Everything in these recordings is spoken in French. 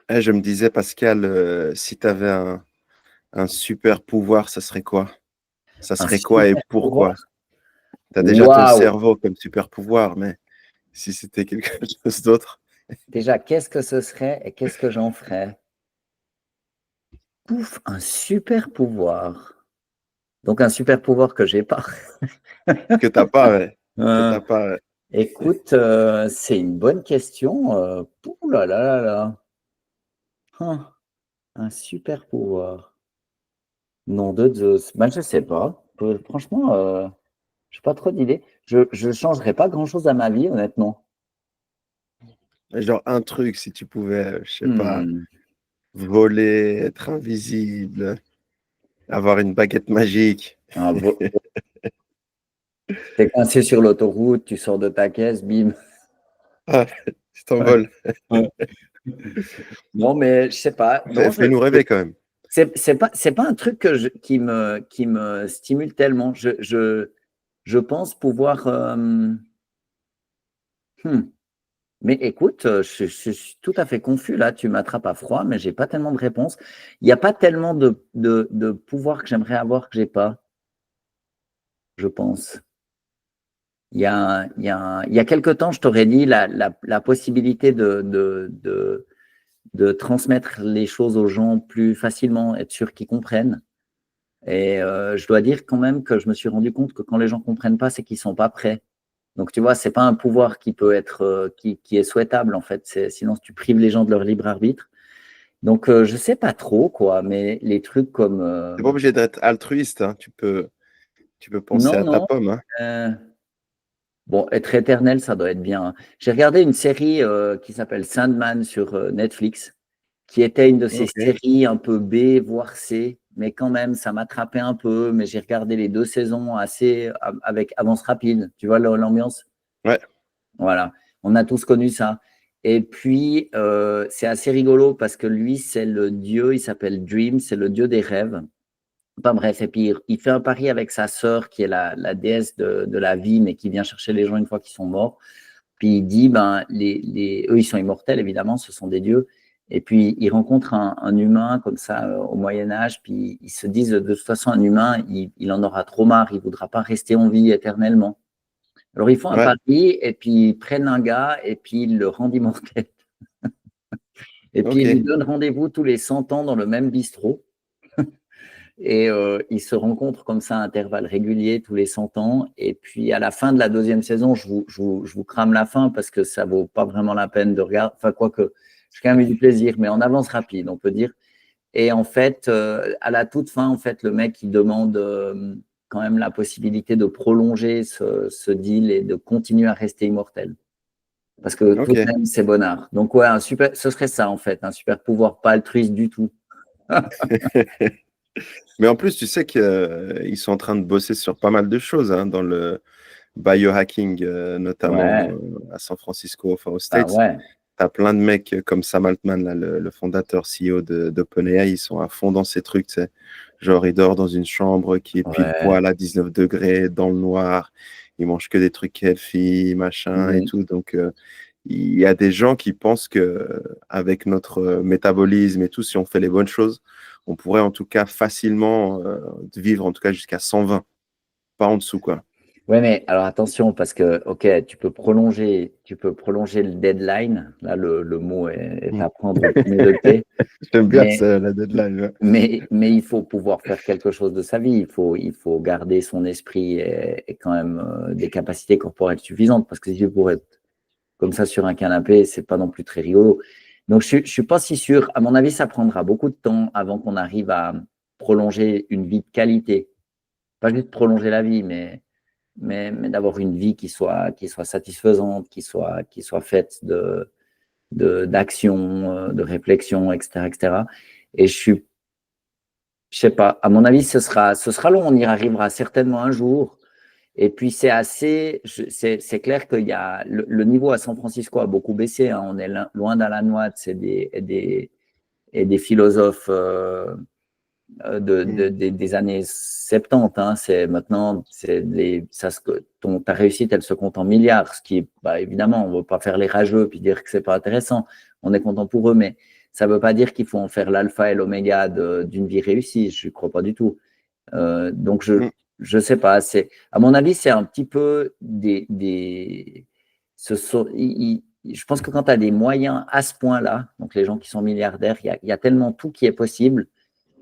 Je me disais, Pascal, si tu avais un super pouvoir, ça serait quoi? Ça Un serait quoi et super pouvoir? pourquoi? Tu as déjà ton Waouh! cerveau comme super pouvoir, mais si c'était quelque chose d'autre. Déjà, qu'est-ce que ce serait et qu'est-ce que j'en ferais? Pouf, un super pouvoir. Donc un super pouvoir que j'ai pas. Que t'as pas, ouais. Que Euh, t'as pas, ouais. écoute, c'est une bonne question. Ouh là là là là. Hein, un super pouvoir. Nom de Zeus. Ben, je sais pas. Franchement, j'ai pas trop d'idées. Je changerais pas grand-chose à ma vie, honnêtement. Genre un truc, si tu pouvais, je sais pas, Hmm. voler, être invisible, avoir une baguette magique. Un T'es coincé sur l'autoroute, tu sors de ta caisse, bim. Ah, tu Ouais, t'envoles. ouais. Non, mais je sais pas. Non, Fais-nous rêver quand même. c'est pas un truc qui me stimule tellement. Je pense pouvoir. Hmm. Mais écoute, je suis tout à fait confus là. Tu m'attrapes à froid, mais j'ai pas tellement de réponses. Il n'y a pas tellement de pouvoir que j'aimerais avoir que j'ai pas, je pense. Il y a quelque temps, je t'aurais dit la possibilité de transmettre les choses aux gens plus facilement, être sûr qu'ils comprennent. Et je dois dire quand même que je me suis rendu compte que quand les gens ne comprennent pas, c'est qu'ils ne sont pas prêts. Donc, tu vois, ce n'est pas un pouvoir qui peut être, qui est souhaitable, en fait. Sinon, tu prives les gens de leur libre arbitre. Donc, je ne sais pas trop, quoi, mais les trucs comme. T'es pas obligé d'être altruiste, hein. Tu peux penser Non, à ta non. pomme, hein. euh, Bon, être éternel, ça doit être bien, hein. J'ai regardé une série qui s'appelle Sandman sur Netflix, qui était une de ces Ok. séries un peu B, voire C, mais quand même, ça m'attrapait un peu. Mais j'ai regardé les 2 saisons assez avec avance rapide. Tu vois l'ambiance? Ouais. Voilà, on a tous connu ça. Et puis, c'est assez rigolo parce que lui, c'est le dieu, il s'appelle Dream, c'est le dieu des rêves. Enfin bref, et puis il fait un pari avec sa sœur qui est la déesse de la vie, mais qui vient chercher les gens une fois qu'ils sont morts. Puis il dit, ben, eux, ils sont immortels, évidemment, ce sont des dieux. Et puis ils rencontrent un humain comme ça au Moyen Âge, puis ils se disent, de toute façon, un humain, il en aura trop marre, il ne voudra pas rester en vie éternellement. Alors ils font un Ouais. pari, et puis ils prennent un gars, et puis ils le rendent immortel. Et puis ils lui Ok. donnent rendez-vous tous les 100 ans dans le même bistrot. Et ils se rencontrent comme ça à intervalles réguliers tous les 100 ans. Et puis à la fin de la deuxième saison, je vous crame la fin parce que ça vaut pas vraiment la peine de regarder. Enfin, quoique, j'ai quand même eu du plaisir, mais en avance rapide, on peut dire. Et en fait, à la toute fin, en fait, le mec, il demande quand même la possibilité de prolonger ce deal et de continuer à rester immortel. Parce que tout de Ok. même, c'est bon art. Donc, ouais, ce serait ça, en fait, un super pouvoir, pas altruiste du tout. Mais en plus, tu sais qu'ils sont en train de bosser sur pas mal de choses, hein, dans le biohacking, notamment Ouais, à San Francisco, enfin aux bah States. ouais, Tu as plein de mecs comme Sam Altman, là, le fondateur CEO d'OpenAI, ils sont à fond dans ces trucs, tu sais. Genre, il dort dans une chambre qui est pile ouais. poil à 19 degrés, dans le noir. Il mange que des trucs healthy, machin et Mhm. tout. Donc, il y a des gens qui pensent que avec notre métabolisme et tout, si on fait les bonnes choses, on pourrait en tout cas facilement vivre en tout cas jusqu'à 120, pas en dessous, quoi. Ouais, mais alors attention, parce que, ok, tu peux prolonger le deadline. Là, le mot est Mm. à prendre au premier degré. J'aime bien Mais, ça, la deadline. Ouais. mais il faut pouvoir faire quelque chose de sa vie. Il faut garder son esprit et quand même des capacités corporelles suffisantes. Parce que si pour être comme ça sur un canapé, c'est pas non plus très rigolo. Donc, je suis pas si sûr. À mon avis, ça prendra beaucoup de temps avant qu'on arrive à prolonger une vie de qualité. Pas juste prolonger la vie, mais d'avoir une vie qui soit satisfaisante, qui soit faite d'action, de réflexion, etc., etc. Et je sais pas, à mon avis, ce sera long, on y arrivera certainement un jour. Et puis, c'est clair qu'il y a le niveau à San Francisco a beaucoup baissé, hein. On est loin dans la noix, c'est des philosophes Mm. des années 70, hein. C'est maintenant, ta réussite, elle se compte en milliards, ce qui est, bah, évidemment, on ne veut pas faire les rageux puis dire que c'est pas intéressant. On est content pour eux, mais Ça ne veut pas dire qu'il faut en faire l'alpha et l'oméga d'une vie réussie. Je ne crois pas du tout. Donc, Mm. je ne sais pas. À mon avis, c'est un petit peu je pense que quand tu as des moyens à ce point-là, donc les gens qui sont milliardaires, il y a tellement tout qui est possible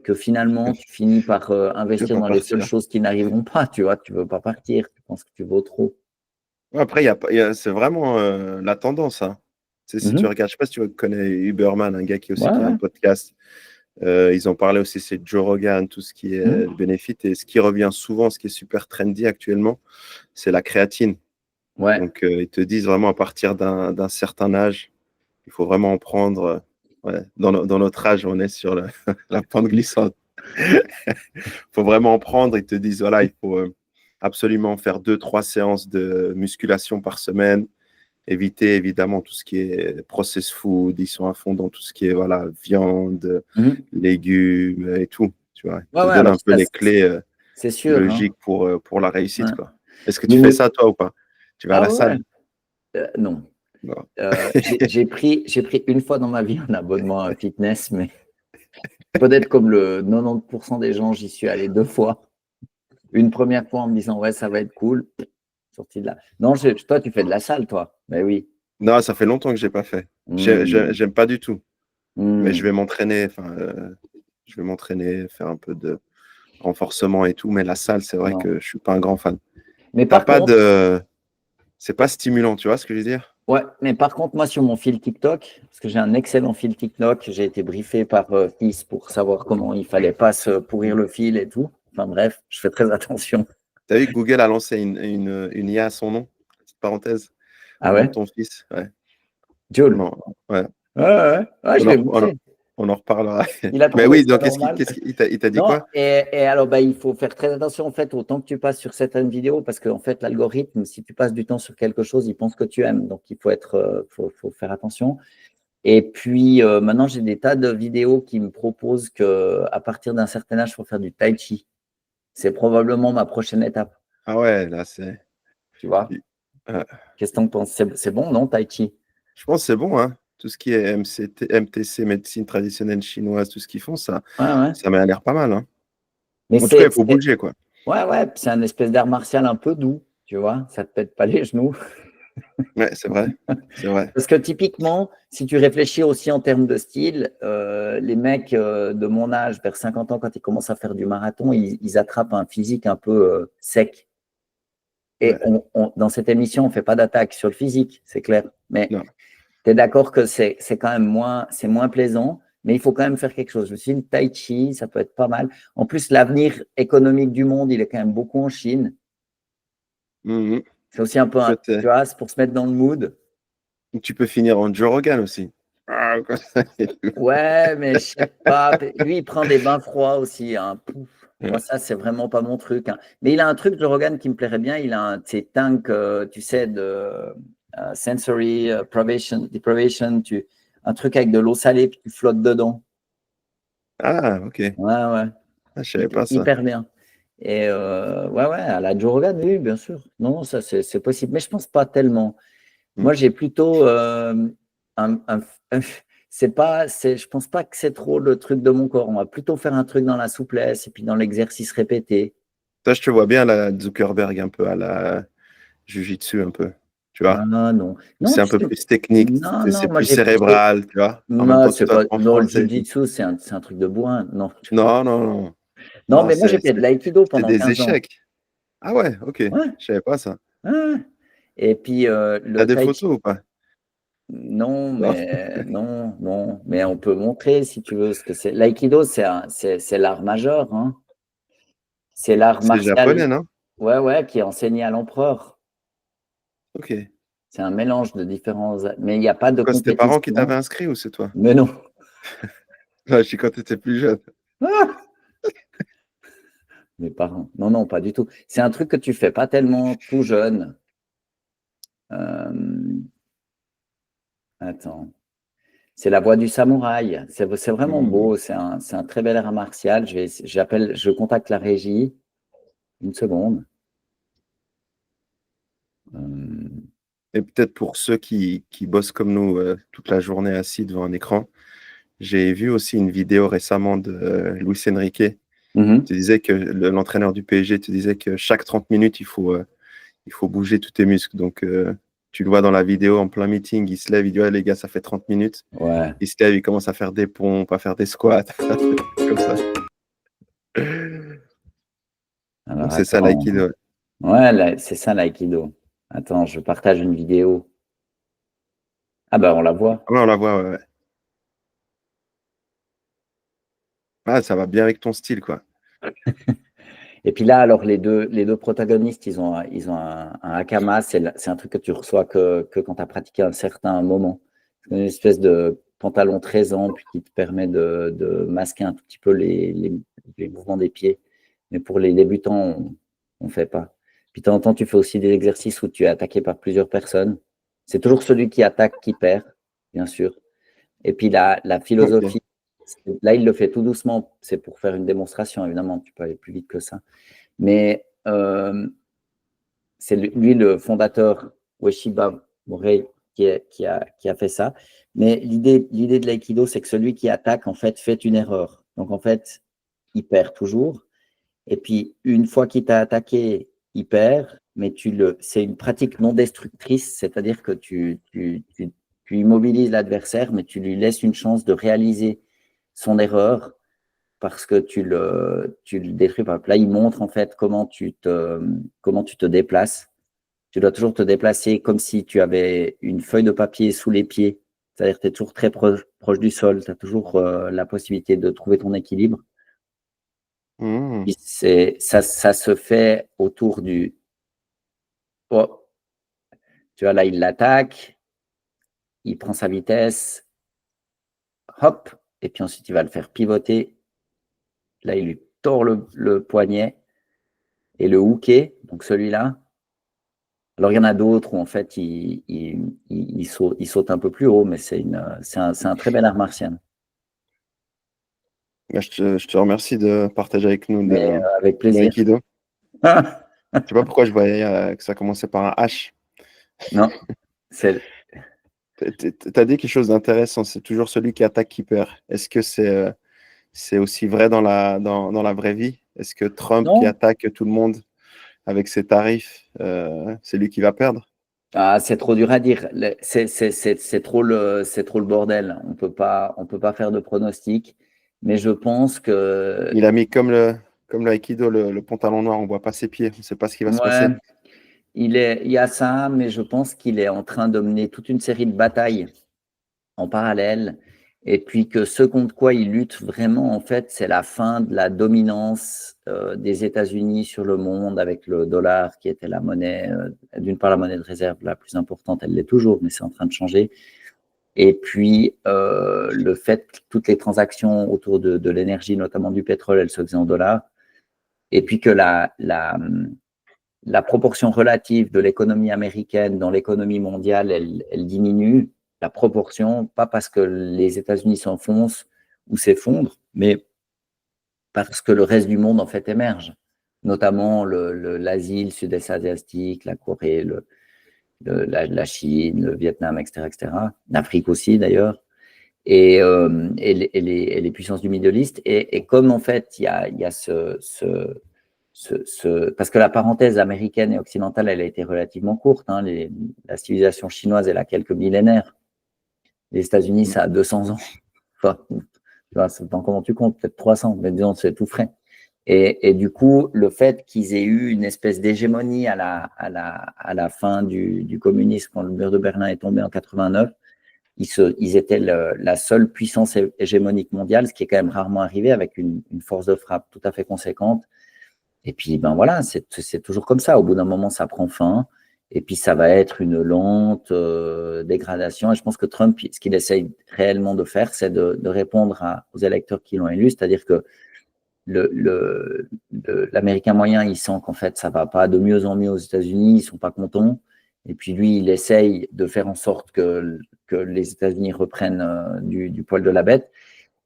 que finalement, tu finis par Je vais investir pas dans les seules partir. choses qui n'arriveront pas. Tu vois, tu ne veux pas partir. Tu penses que tu vaux trop. Après, c'est vraiment la tendance. Hein. Si tu Mhm. regardes, je sais pas si tu connais Uberman, un gars Ouais, qui a un ouais. podcast. Ils ont parlé aussi, c'est Joe Rogan, tout ce qui est Mhm. bénéfice. Et ce qui revient souvent, ce qui est super trendy actuellement, c'est la créatine. Ouais. Donc, ils te disent vraiment à partir d'un certain âge, il faut vraiment en prendre. Ouais. Dans notre âge, on est sur la pente glissante. Il faut vraiment en prendre. Ils te disent, voilà, il faut absolument faire 2, 3 séances de musculation par semaine. Éviter évidemment tout ce qui est processed food. Ils sont à fond dans tout ce qui est voilà, viande, Mhm. légumes et tout. Tu vois. Ouais, Ils te ouais, donnent alors un peu ça, les clés c'est sûr. Hein. logiques pour la réussite. Ouais. Quoi. Est-ce que tu fais Mais- ça toi ou pas? Tu vas à ah la ouais, salle? non. Non. J'ai pris une fois dans ma vie un abonnement à un fitness, mais peut-être comme le 90% des gens, j'y suis allé 2 fois. Une première fois en me disant, ouais, ça va être cool. Sorti de là. Non, toi, tu fais de la salle, toi. Mais oui. Non, ça fait longtemps que j'ai pas fait. Hmm. J'aime pas du tout. Mais je Hmm. vais m'entraîner. Enfin, je vais m'entraîner, faire un peu de renforcement et tout. Mais la salle, c'est vrai Non. que je suis pas un grand fan. Mais T'as par pas contre, de, c'est pas stimulant. Tu vois ce que je veux dire? ouais, mais par contre, moi, sur mon fil TikTok, parce que j'ai un excellent fil TikTok, j'ai été briefé par Fils pour savoir comment il fallait pas se pourrir le fil et tout. Enfin bref, je fais très attention. T'as vu que Google a lancé une IA à son nom? Petite parenthèse. Ah Au nom de ouais? ton fils. Ouais. Joule. Non, ouais. Ouais, ouais, ouais. Ouais, je On vais en, on en- goûter. on en reparlera. Il a Mais trouvé oui, ça donc normal. il t'a dit Non, quoi? et alors bah, il faut faire très attention en fait autant que tu passes sur certaines vidéos parce qu'en fait l'algorithme, si tu passes du temps sur quelque chose, il pense que tu aimes. Donc il faut faire attention. Et puis maintenant j'ai des tas de vidéos qui me proposent que à partir d'un certain âge, il faut faire du tai chi. C'est probablement ma prochaine étape. Ah ouais, là, c'est. Tu vois? euh, Qu'est-ce que t'en penses? C'est bon, non, tai chi? je pense que c'est bon, hein. Tout ce qui est MTC, médecine traditionnelle chinoise, tout ce qu'ils font, Ouais, ouais. ça m'a l'air pas mal, hein. Mais En tout cas, il faut bouger, quoi. ouais, ouais, c'est un espèce d'art martial un peu doux, tu vois? Ça te pète pas les genoux. Ouais, c'est vrai. C'est vrai. Parce que typiquement, si tu réfléchis aussi en termes de style, les mecs de mon âge, vers 50 ans, quand ils commencent à faire du marathon, ils attrapent un physique un peu sec. Et Ouais. dans cette émission, on ne fait pas d'attaque sur le physique, c'est clair. Mais Non. tu es d'accord que c'est quand même moins plaisant, mais il faut quand même faire quelque chose. Je me suis dit, Tai Chi, ça peut être pas mal. En plus, l'avenir économique du monde, il est quand même beaucoup en Chine. Mhm. C'est aussi un peu tu vois, c'est pour se mettre dans le mood. Tu peux finir en Joe Rogan aussi. Ah, quoi. Ouais, mais je sais pas. Lui, il prend des bains froids aussi. Hein. Pouf. Moi, Ouais. ça, c'est vraiment pas mon truc. Hein. Mais il a un truc de Rogan qui me plairait bien. Il a un de ces tanks, tu sais, de sensory deprivation, un truc avec de l'eau salée, puis tu flottes dedans. Ah, ok. Ouais, ouais. Ah, je savais pas ça. Hyper bien. Et ouais, ouais, à la Joe Rogan, oui, bien sûr. Non, ça, c'est possible. Mais je pense pas tellement. Mm. Moi, j'ai plutôt un- je pense pas que c'est trop le truc de mon corps. On va plutôt faire un truc dans la souplesse et puis dans l'exercice répété. Toi, je te vois bien, la Zuckerberg, un peu à la Jiu-Jitsu, un peu. Tu vois? Ah non, non, C'est un tu peu sais, plus technique, non, c'est non, moi plus cérébral, tu vois? En même moi, temps que c'est toi, pas, en non, le français et tout. jiu-jitsu, c'est un truc de bourrin. Non, Non, non, non. non, Non, mais moi, j'ai fait de l'aïkido c'est pendant des 15 ans. échecs. Ah ouais, ok. Ouais, Je savais pas ça. ouais. Et puis, T'as le des tai chi, photos ou pas? non, Non, non, mais on peut montrer si tu veux ce que c'est. L'aïkido, c'est l'art majeur, hein. C'est l'art c'est martial, japonais, non? ouais, ouais, qui est enseigné à l'empereur. Ok. C'est un mélange de différents, mais il n'y a pas de Quoi, c'est tes parents qui t'avaient compétition. inscrit ou c'est toi? Mais non. Ouais, je suis quand t'étais plus jeune. Ah, mes parents. Non, non, pas du tout. C'est un truc que tu fais pas tellement tout jeune. Euh, attends. C'est la voix du samouraï. C'est vraiment Hmm. beau. C'est un très bel art martial. Je contacte la régie. Une seconde. Euh, Et peut-être pour ceux qui bossent comme nous toute la journée assis devant un écran, J'ai vu aussi une vidéo récemment de Luis Enrique. Mhm. Tu disais que l'entraîneur du PSG te disait que chaque 30 minutes, il faut bouger tous tes muscles. Donc, tu le vois dans la vidéo en plein meeting, il se lève, il dit ouais, les gars, ça fait 30 minutes. Ouais. Il se lève, il commence à faire des pompes, à faire des squats, comme ça. Donc, Alors, c'est ça attends. l'aïkido. Ouais, c'est ça l'aïkido. Attends, je partage une vidéo. Ah bah on la voit. Ouais, on la voit, ouais, ouais. Ah, ça va bien avec ton style, quoi. Et puis là, alors les deux protagonistes, ils ont un hakama, c'est un truc que tu reçois que quand tu as pratiqué un certain moment. C'est une espèce de pantalon très ample qui te permet de masquer un tout petit peu les mouvements des pieds. Mais pour les débutants, on ne fait pas. Puis de temps en temps, tu fais aussi des exercices où tu es attaqué par plusieurs personnes. C'est toujours celui qui attaque qui perd, bien sûr. Et puis la Ok. philosophie, là, il le fait tout doucement. C'est pour faire une démonstration, évidemment. Tu peux aller plus vite que ça. Mais c'est lui le fondateur, Ueshiba Morei, qui a fait ça. Mais l'idée de l'aïkido, c'est que celui qui attaque, en fait, fait une erreur. Donc, en fait, il perd toujours. Et puis, une fois qu'il t'a attaqué, il perd, mais c'est une pratique non destructrice, c'est-à-dire que tu immobilises l'adversaire, mais tu lui laisses une chance de réaliser son erreur parce que tu le détruis. Là, il montre en fait comment tu te déplaces. Tu dois toujours te déplacer comme si tu avais une feuille de papier sous les pieds. C'est-à-dire que tu es toujours très proche du sol. Tu as toujours la possibilité de trouver ton équilibre. Mmh. Ça se fait autour du. Oh, tu vois, là, il l'attaque, il prend sa vitesse, hop, et puis ensuite, il va le faire pivoter. Là, il lui tord le poignet et le hooker, donc celui-là. Alors, il y en a d'autres où en fait, il saute un peu plus haut, mais c'est un très bel art martial. Bah, je te remercie de partager avec nous Mais avec plaisir. l'aïkido. Je sais pas pourquoi je voyais que ça commençait par un H. Non, c'est Tu as dit quelque chose d'intéressant, c'est toujours celui qui attaque qui perd. Est-ce que c'est aussi vrai dans la vraie vie? Est-ce que Trump qui non. attaque tout le monde avec ses tarifs, c'est lui qui va perdre? Ah, c'est trop dur à dire. C'est trop le bordel. On peut pas faire de pronostics. Mais je pense que Il a mis comme le Aikido, le pantalon noir, on voit pas ses pieds, on ne sait pas ce qui va se ouais, passer. il y a ça, mais je pense qu'il est en train de mener toute une série de batailles en parallèle. Et puis que ce contre quoi il lutte vraiment, en fait, c'est la fin de la dominance des États-Unis sur le monde avec le dollar qui était la monnaie, d'une part la monnaie de réserve la plus importante, elle l'est toujours, mais c'est en train de changer. Et puis le fait que toutes les transactions autour de l'énergie, notamment du pétrole, elles se faisaient en dollars. Et puis que la proportion relative de l'économie américaine dans l'économie mondiale, elle diminue. La proportion, pas parce que les États-Unis s'enfoncent ou s'effondrent, mais parce que le reste du monde en fait émerge, notamment l'Asie, le Sud-Est asiatique, la Corée, la Chine, le Vietnam, etc., etc. L'Afrique aussi d'ailleurs, et les puissances du Middle East. Et comme en fait il y a parce que la parenthèse américaine et occidentale, elle a été relativement courte. Hein. La civilisation chinoise, elle a quelques millénaires. Les États-Unis, ça a 200 ans. Enfin, tu vois, comment tu comptes? Peut-être 300, mais disons, c'est tout frais. Et du coup, le fait qu'ils aient eu une espèce d'hégémonie à la fin du communisme, quand le mur de Berlin est tombé en 89, ils étaient la seule puissance hégémonique mondiale, ce qui est quand même rarement arrivé, avec une force de frappe tout à fait conséquente. Et puis, ben voilà, c'est toujours comme ça. Au bout d'un moment, ça prend fin. Et puis, ça va être une lente dégradation. Et je pense que Trump, ce qu'il essaye réellement de faire, c'est de répondre aux électeurs qui l'ont élu. C'est-à-dire que l'Américain moyen, il sent qu'en fait, ça va pas de mieux en mieux aux États-Unis. Ils sont pas contents. Et puis, lui, il essaye de faire en sorte que les États-Unis reprennent du poil de la bête.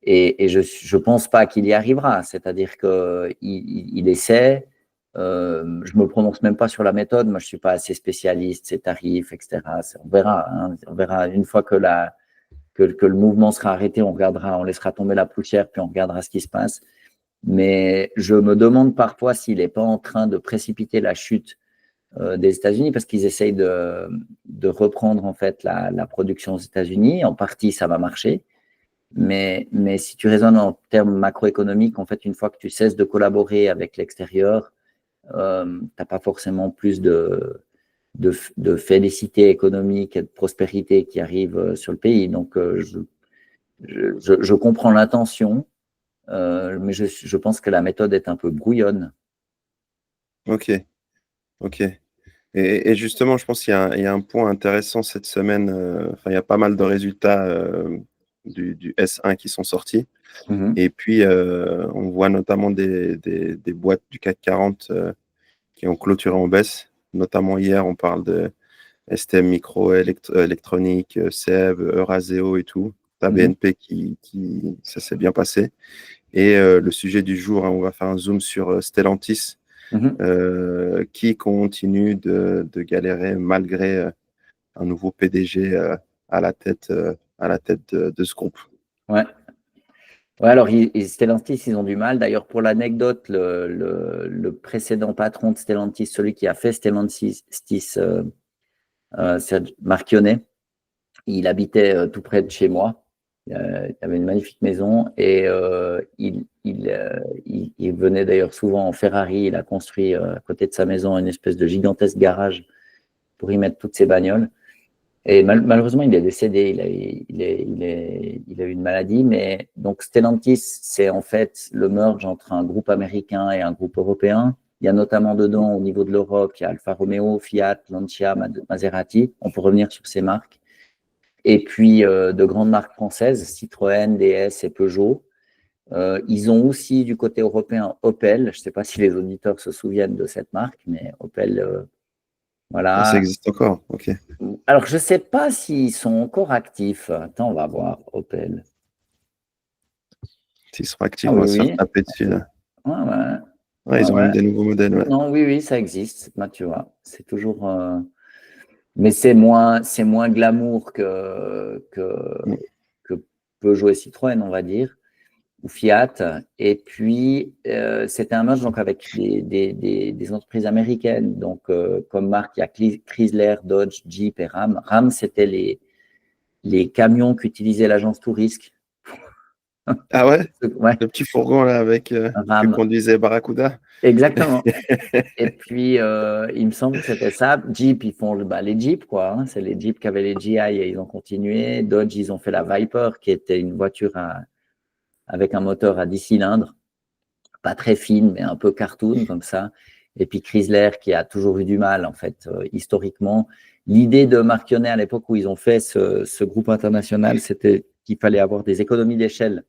Et je ne pense pas qu'il y arrivera. C'est-à-dire qu'il essaie. Je ne me prononce même pas sur la méthode. Moi, je ne suis pas assez spécialiste, ses tarifs, etc. On verra. Hein, on verra une fois que que le mouvement sera arrêté, on laissera tomber la poussière, puis on regardera ce qui se passe. Mais je me demande parfois s'il n'est pas en train de précipiter la chute des États-Unis, parce qu'ils essayent de reprendre en fait la production aux États-Unis. En partie, ça va marcher. Mais si tu raisonnes en termes macroéconomiques, en fait, une fois que tu cesses de collaborer avec l'extérieur, tu n'as pas forcément plus de félicité économique et de prospérité qui arrive sur le pays. Donc, je comprends l'intention, mais je pense que la méthode est un peu brouillonne. Ok, ok. Et justement, je pense qu'il y a un point intéressant cette semaine. Il y a pas mal de résultats du S1 qui sont sortis. Et puis, on voit notamment des boîtes du CAC 40 qui ont clôturé en baisse. Notamment hier, on parle de STM Micro, Électronique, SEB, Euraseo et tout. T'as BNP ça s'est bien passé. Et le sujet du jour, on va faire un zoom sur Stellantis, qui continue de galérer malgré un nouveau PDG à la tête de ce groupe. Ouais. Ouais, alors Stellantis, ils ont du mal. D'ailleurs, pour l'anecdote, le précédent patron de Stellantis, celui qui a fait Stellantis, c'est Marchionnet. Il habitait tout près de chez moi. Il avait une magnifique maison et il venait d'ailleurs souvent en Ferrari. Il a construit à côté de sa maison une espèce de gigantesque garage pour y mettre toutes ses bagnoles. Et malheureusement, il est décédé. Il a eu une maladie. Mais donc Stellantis, c'est en fait le merge entre un groupe américain et un groupe européen. Il y a notamment dedans, au niveau de l'Europe, il y a Alfa Romeo, Fiat, Lancia, Maserati. On peut revenir sur ces marques. Et puis de grandes marques françaises, Citroën, DS et Peugeot. Ils ont aussi du côté européen Opel. Je ne sais pas si les auditeurs se souviennent de cette marque, mais Opel, voilà. Ça existe encore, ok. Alors, je ne sais pas s'ils sont encore actifs. Attends, on va voir, Opel. S'ils sont actifs, on va se faire taper dessus. Là. Ouais, ils ont même des nouveaux modèles. Ouais. Non, oui, ça existe. Bah, tu vois, c'est toujours… Mais c'est moins glamour que Peugeot et Citroën, on va dire, ou Fiat. Et puis, c'était un merge donc, avec des entreprises américaines. Donc, comme marque, il y a Chrysler, Dodge, Jeep et Ram. Ram, c'était les camions qu'utilisait l'agence Tourisque. Ah ouais, ouais. Le petit fourgon là avec que conduisait Barracuda. Exactement. Et puis, il me semble que c'était ça. Jeep, ils font les Jeeps, quoi. Hein. C'est les Jeeps qui avaient les GI et ils ont continué. Dodge, ils ont fait la Viper, qui était une voiture avec un moteur à 10 cylindres. Pas très fine, mais un peu cartoon, comme ça. Et puis Chrysler, qui a toujours eu du mal, en fait, historiquement. L'idée de Marchionnet, à l'époque où ils ont fait ce groupe international, c'était qu'il fallait avoir des économies d'échelle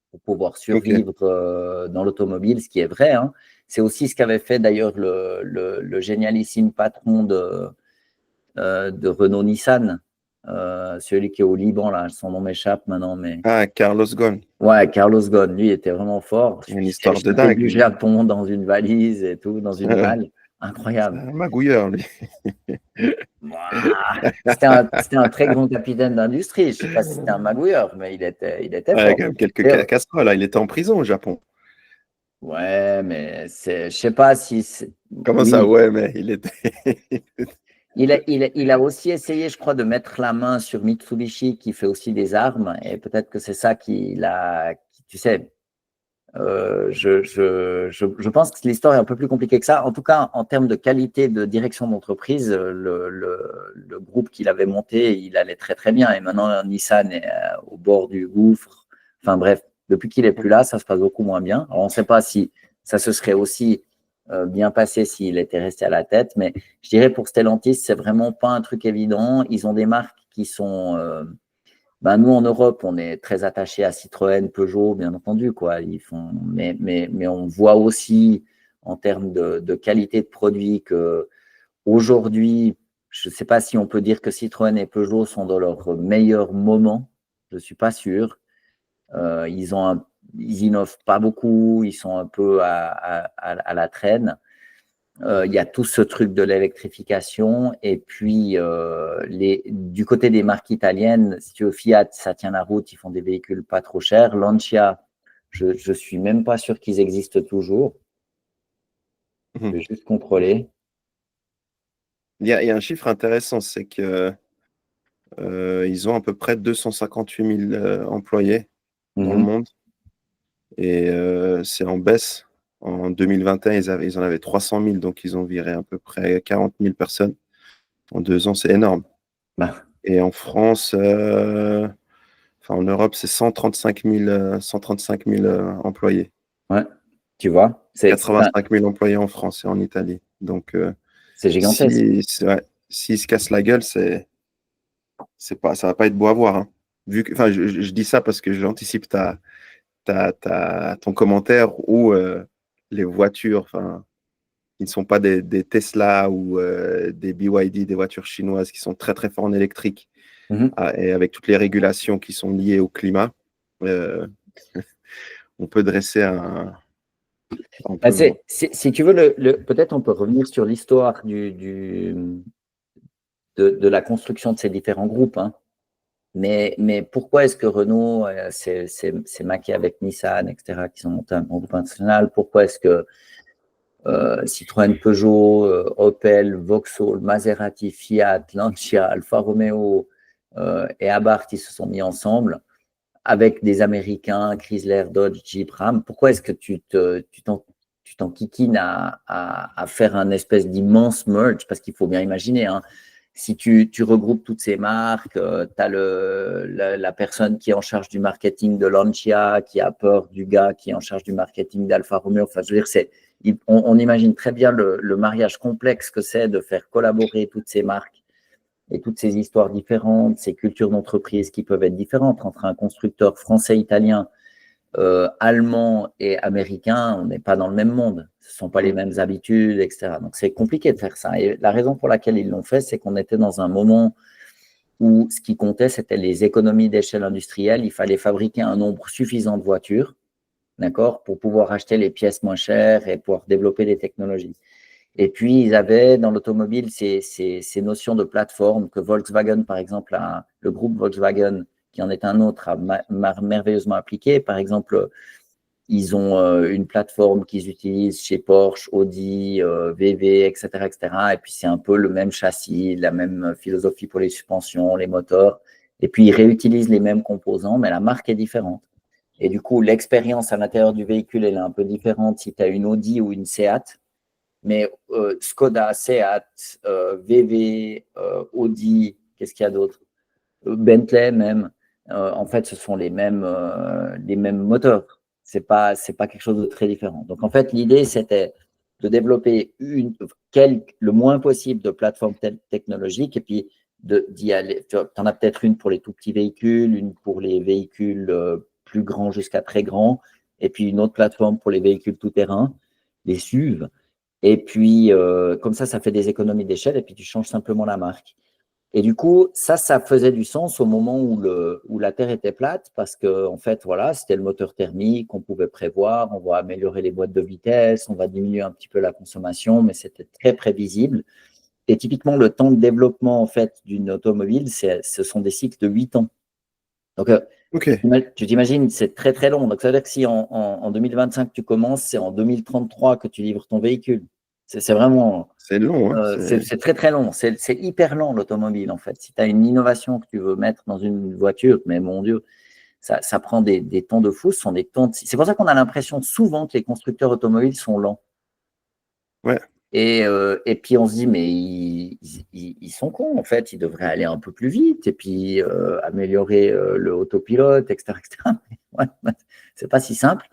pour pouvoir survivre dans l'automobile, ce qui est vrai. Hein. C'est aussi ce qu'avait fait d'ailleurs le génialissime patron de Renault-Nissan, celui qui est au Liban, là, son nom m'échappe maintenant. Mais… Ah, Carlos Ghosn. Ouais, Carlos Ghosn, lui, était vraiment fort. Une histoire de dingue. Du Japon dans une valise et tout, dans une malle. Incroyable. C'est un magouilleur, lui. C'était un très grand capitaine d'industrie. Je ne sais pas si c'était un magouilleur, mais il était fort. Quand même quelques casseroles. Il était en prison au Japon. Ouais, mais je ne sais pas si… Comment ça, ouais, mais il était… Il a aussi essayé, je crois, de mettre la main sur Mitsubishi, qui fait aussi des armes. Et peut-être que c'est ça tu sais… je pense que l'histoire est un peu plus compliquée que ça. En tout cas, en termes de qualité de direction d'entreprise, le groupe qu'il avait monté, il allait très très bien. Et maintenant, Nissan est au bord du gouffre. Enfin bref, depuis qu'il n'est plus là, ça se passe beaucoup moins bien. Alors, on ne sait pas si ça se serait aussi bien passé s'il était resté à la tête. Mais je dirais pour Stellantis, c'est vraiment pas un truc évident. Ils ont des marques qui sont… nous, en Europe, on est très attaché à Citroën, Peugeot, bien entendu, quoi. Mais on voit aussi, en termes de qualité de produit, qu'aujourd'hui, je ne sais pas si on peut dire que Citroën et Peugeot sont dans leur meilleur moment. Je ne suis pas sûr. Ils innovent pas beaucoup. Ils sont un peu à la traîne. il y a tout ce truc de l'électrification. Et puis, du côté des marques italiennes, si tu veux, Fiat, ça tient la route, ils font des véhicules pas trop chers. Lancia, je ne suis même pas sûr qu'ils existent toujours. Je Mhm. vais juste contrôler. Il y a un chiffre intéressant, c'est que ils ont à peu près 258 000 employés dans le Mhm. monde et c'est en baisse. En 2021, ils en avaient 300 000, donc ils ont viré à peu près 40 000 personnes. En 2 ans, c'est énorme. Bah, Et en France, en Europe, c'est 135 000 employés. ouais, tu vois, c'est 85 000 employés en France et en Italie. Donc, gigantesque. ouais, s'ils se cassent la gueule, ça va pas être beau à voir, hein. Je dis ça parce que j'anticipe ton commentaire où les voitures, ils ne sont pas des Tesla ou des BYD, des voitures chinoises qui sont très très fortes en électrique, Mhm. et avec toutes les régulations qui sont liées au climat, euh, on peut dresser on Bah, peut, si tu veux, peut-être on peut revenir sur l'histoire de la construction de ces différents groupes, hein. Mais pourquoi est-ce que Renault s'est maqué avec Nissan, etc., qui sont montés un groupe international? Pourquoi est-ce que Citroën, Peugeot, Opel, Vauxhall, Maserati, Fiat, Lancia, Alfa Romeo et Abarth, ils se sont mis ensemble avec des Américains, Chrysler, Dodge, Jeep, Ram? Pourquoi est-ce que tu t'enquiquines à faire un espèce d'immense merge? Parce qu'il faut bien imaginer, hein, si tu regroupes toutes ces marques, tu as la personne qui est en charge du marketing de Lancia, qui a peur du gars qui est en charge du marketing d'Alfa Romeo. Enfin, je veux dire, on imagine très bien le mariage complexe que c'est de faire collaborer toutes ces marques et toutes ces histoires différentes, ces cultures d'entreprise qui peuvent être différentes entre un constructeur français, italien, allemand et américain. On n'est pas dans le même monde. Ce ne sont pas les mêmes habitudes, etc. Donc, c'est compliqué de faire ça. Et la raison pour laquelle ils l'ont fait, c'est qu'on était dans un moment où ce qui comptait, c'était les économies d'échelle industrielle. Il fallait fabriquer un nombre suffisant de voitures, d'accord, pour pouvoir acheter les pièces moins chères et pouvoir développer des technologies. Et puis, ils avaient dans l'automobile ces notions de plateforme que Volkswagen, par exemple, le groupe Volkswagen, qui en est un autre, a merveilleusement appliqué. Par exemple, ils ont une plateforme qu'ils utilisent chez Porsche, Audi, VW, etc., etc. Et puis, c'est un peu le même châssis, la même philosophie pour les suspensions, les moteurs. Et puis, ils réutilisent les mêmes composants, mais la marque est différente. Et du coup, l'expérience à l'intérieur du véhicule, elle est un peu différente si tu as une Audi ou une Seat. Mais Skoda, Seat, VW, Audi, qu'est-ce qu'il y a d'autre? Bentley même, en fait, ce sont les mêmes moteurs. C'est pas quelque chose de très différent. Donc, en fait, l'idée, c'était de développer le moins possible de plateformes technologiques et puis d'y aller. Tu en as peut-être une pour les tout petits véhicules, une pour les véhicules plus grands jusqu'à très grands, et puis une autre plateforme pour les véhicules tout-terrain, les SUV. Et puis, comme ça fait des économies d'échelle et puis tu changes simplement la marque. Et du coup, ça faisait du sens au moment où la Terre était plate parce que, en fait, voilà, c'était le moteur thermique qu'on pouvait prévoir. On va améliorer les boîtes de vitesse, on va diminuer un petit peu la consommation, mais c'était très prévisible. Et typiquement, le temps de développement, en fait, d'une automobile, ce sont des cycles de 8 ans. Donc, ok, tu t'imagines, c'est très, très long. Donc, ça veut dire que si en 2025, tu commences, c'est en 2033 que tu livres ton véhicule. C'est vraiment, c'est long, hein, c'est très, très long. C'est hyper lent, l'automobile, en fait. Si tu as une innovation que tu veux mettre dans une voiture, mais mon Dieu, ça prend des temps de fou. C'est pour ça qu'on a l'impression souvent que les constructeurs automobiles sont lents. ouais. Et puis on se dit, mais ils sont cons, en fait, ils devraient aller un peu plus vite et puis améliorer le autopilote, etc., etc. Ouais, c'est pas si simple.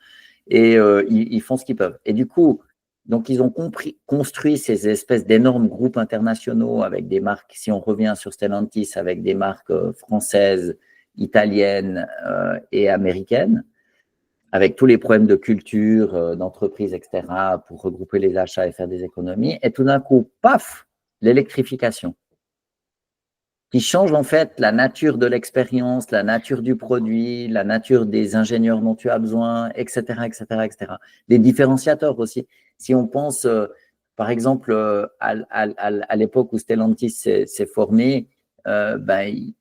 Et ils font ce qu'ils peuvent. Et du coup, donc ils ont construit ces espèces d'énormes groupes internationaux avec des marques, si on revient sur Stellantis, avec des marques françaises, italiennes et américaines, avec tous les problèmes de culture, d'entreprise, etc., pour regrouper les achats et faire des économies. Et tout d'un coup, paf, l'électrification, qui change en fait la nature de l'expérience, la nature du produit, la nature des ingénieurs dont tu as besoin, etc., etc., etc. Les différenciateurs aussi. Si on pense par exemple, à l'époque où Stellantis s'est formé, je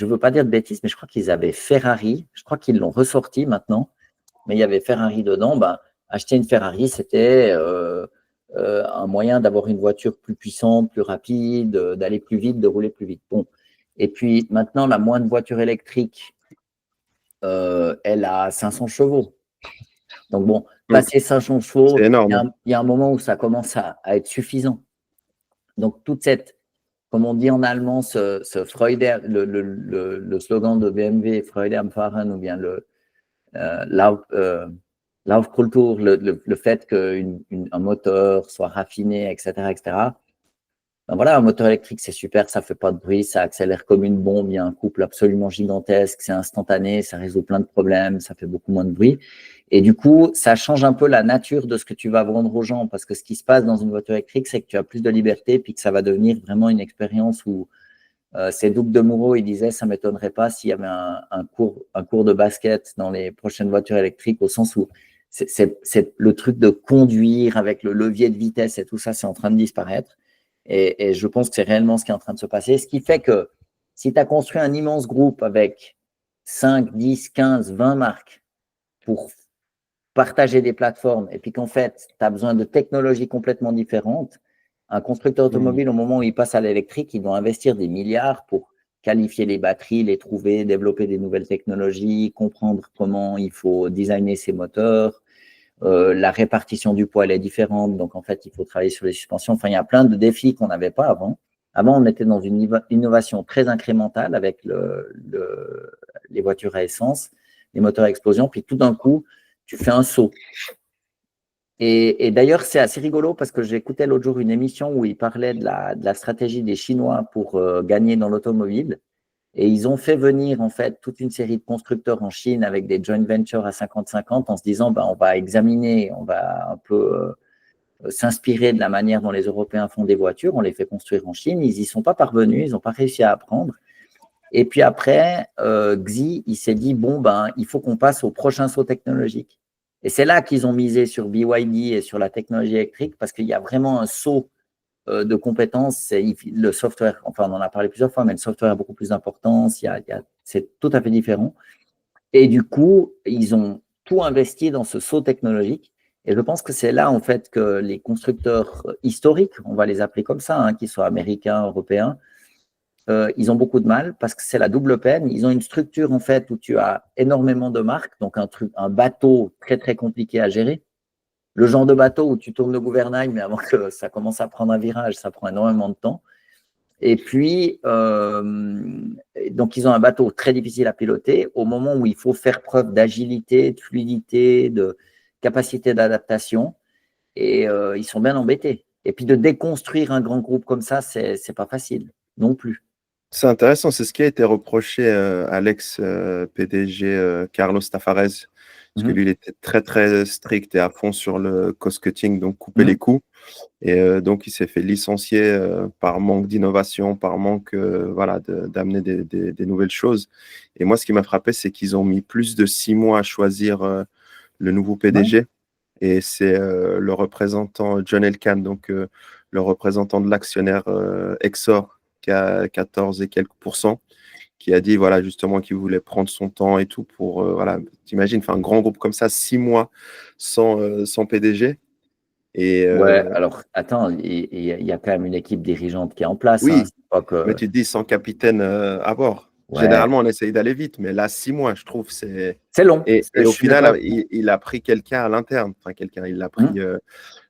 ne veux pas dire de bêtises, mais je crois qu'ils avaient Ferrari. Je crois qu'ils l'ont ressorti maintenant, mais il y avait Ferrari dedans. Acheter une Ferrari, c'était un moyen d'avoir une voiture plus puissante, plus rapide, d'aller plus vite, de rouler plus vite. Bon. Et puis maintenant, la moindre voiture électrique, elle a 500 chevaux. Donc bon, passer 500 C'est chevaux, énorme. il y a un moment où ça commence à être suffisant. Donc toute cette, comme on dit en allemand, ce Freude, le slogan de BMW, Freude am Fahren, ou bien le Laufkultur, le fait qu'un moteur soit raffiné, etc., etc. Ben voilà, un moteur électrique, c'est super, ça fait pas de bruit, ça accélère comme une bombe, il y a un couple absolument gigantesque, c'est instantané, ça résout plein de problèmes, ça fait beaucoup moins de bruit. Et du coup, ça change un peu la nature de ce que tu vas vendre aux gens, parce que ce qui se passe dans une voiture électrique, c'est que tu as plus de liberté, puis que ça va devenir vraiment une expérience où c'est Doug Demoureau, il disait, ça ne m'étonnerait pas s'il y avait un cours de basket dans les prochaines voitures électriques, au sens où c'est le truc de conduire avec le levier de vitesse et tout ça, c'est en train de disparaître. Et je pense que c'est réellement ce qui est en train de se passer. Ce qui fait que si tu as construit un immense groupe avec 5, 10, 15, 20 marques pour partager des plateformes et puis qu'en fait, tu as besoin de technologies complètement différentes, un constructeur automobile, au moment où il passe à l'électrique, il doit investir des milliards pour qualifier les batteries, les trouver, développer des nouvelles technologies, comprendre comment il faut designer ses moteurs. La répartition du poids, elle est différente. Donc, en fait, il faut travailler sur les suspensions. Enfin, il y a plein de défis qu'on n'avait pas avant. Avant, on était dans une innovation très incrémentale avec les voitures à essence, les moteurs à explosion. Puis tout d'un coup, tu fais un saut. Et d'ailleurs, c'est assez rigolo parce que j'écoutais l'autre jour une émission où ils parlaient de la stratégie des Chinois pour gagner dans l'automobile. Et ils ont fait venir en fait toute une série de constructeurs en Chine avec des joint ventures à 50-50 en se disant on va examiner, on va un peu s'inspirer de la manière dont les Européens font des voitures. On les fait construire en Chine. Ils n'y sont pas parvenus, ils n'ont pas réussi à apprendre. Et puis après, Xi, il s'est dit il faut qu'on passe au prochain saut technologique. Et c'est là qu'ils ont misé sur BYD et sur la technologie électrique parce qu'il y a vraiment un saut de compétences. Le software, enfin, on en a parlé plusieurs fois, mais le software a beaucoup plus d'importance. C'est tout à fait différent. Et du coup, ils ont tout investi dans ce saut technologique. Et je pense que c'est là, en fait, que les constructeurs historiques, on va les appeler comme ça, qu'ils soient américains, européens, ils ont beaucoup de mal parce que c'est la double peine. Ils ont une structure, en fait, où tu as énormément de marques, donc un bateau très, très compliqué à gérer. Le genre de bateau où tu tournes le gouvernail, mais avant que ça commence à prendre un virage, ça prend énormément de temps. Et puis, donc, ils ont un bateau très difficile à piloter au moment où il faut faire preuve d'agilité, de fluidité, de capacité d'adaptation. Et ils sont bien embêtés. Et puis, de déconstruire un grand groupe comme ça, c'est pas facile non plus. C'est intéressant, c'est ce qui a été reproché à l'ex-PDG Carlos Tavares, parce que lui, il était très, très strict et à fond sur le cost-cutting, donc couper les coûts. Et donc, il s'est fait licencier par manque d'innovation, par manque voilà, d'amener des nouvelles choses. Et moi, ce qui m'a frappé, c'est qu'ils ont mis plus de 6 mois à choisir le nouveau PDG. Ouais. Et c'est le représentant John Elkann, donc le représentant de l'actionnaire Exor, qui a 14 et quelques %, qui a dit voilà justement qu'il voulait prendre son temps et tout pour voilà, t'imagines, un grand groupe comme ça, 6 mois sans PDG. Et ouais, alors attends, il y a quand même une équipe dirigeante qui est en place. oui, pas que... mais tu te dis sans capitaine à bord. Ouais. Généralement, on essaye d'aller vite, mais là, 6 mois, je trouve, c'est long. Et Je au suis final, il a pris quelqu'un à l'interne. Enfin, quelqu'un, il l'a pris,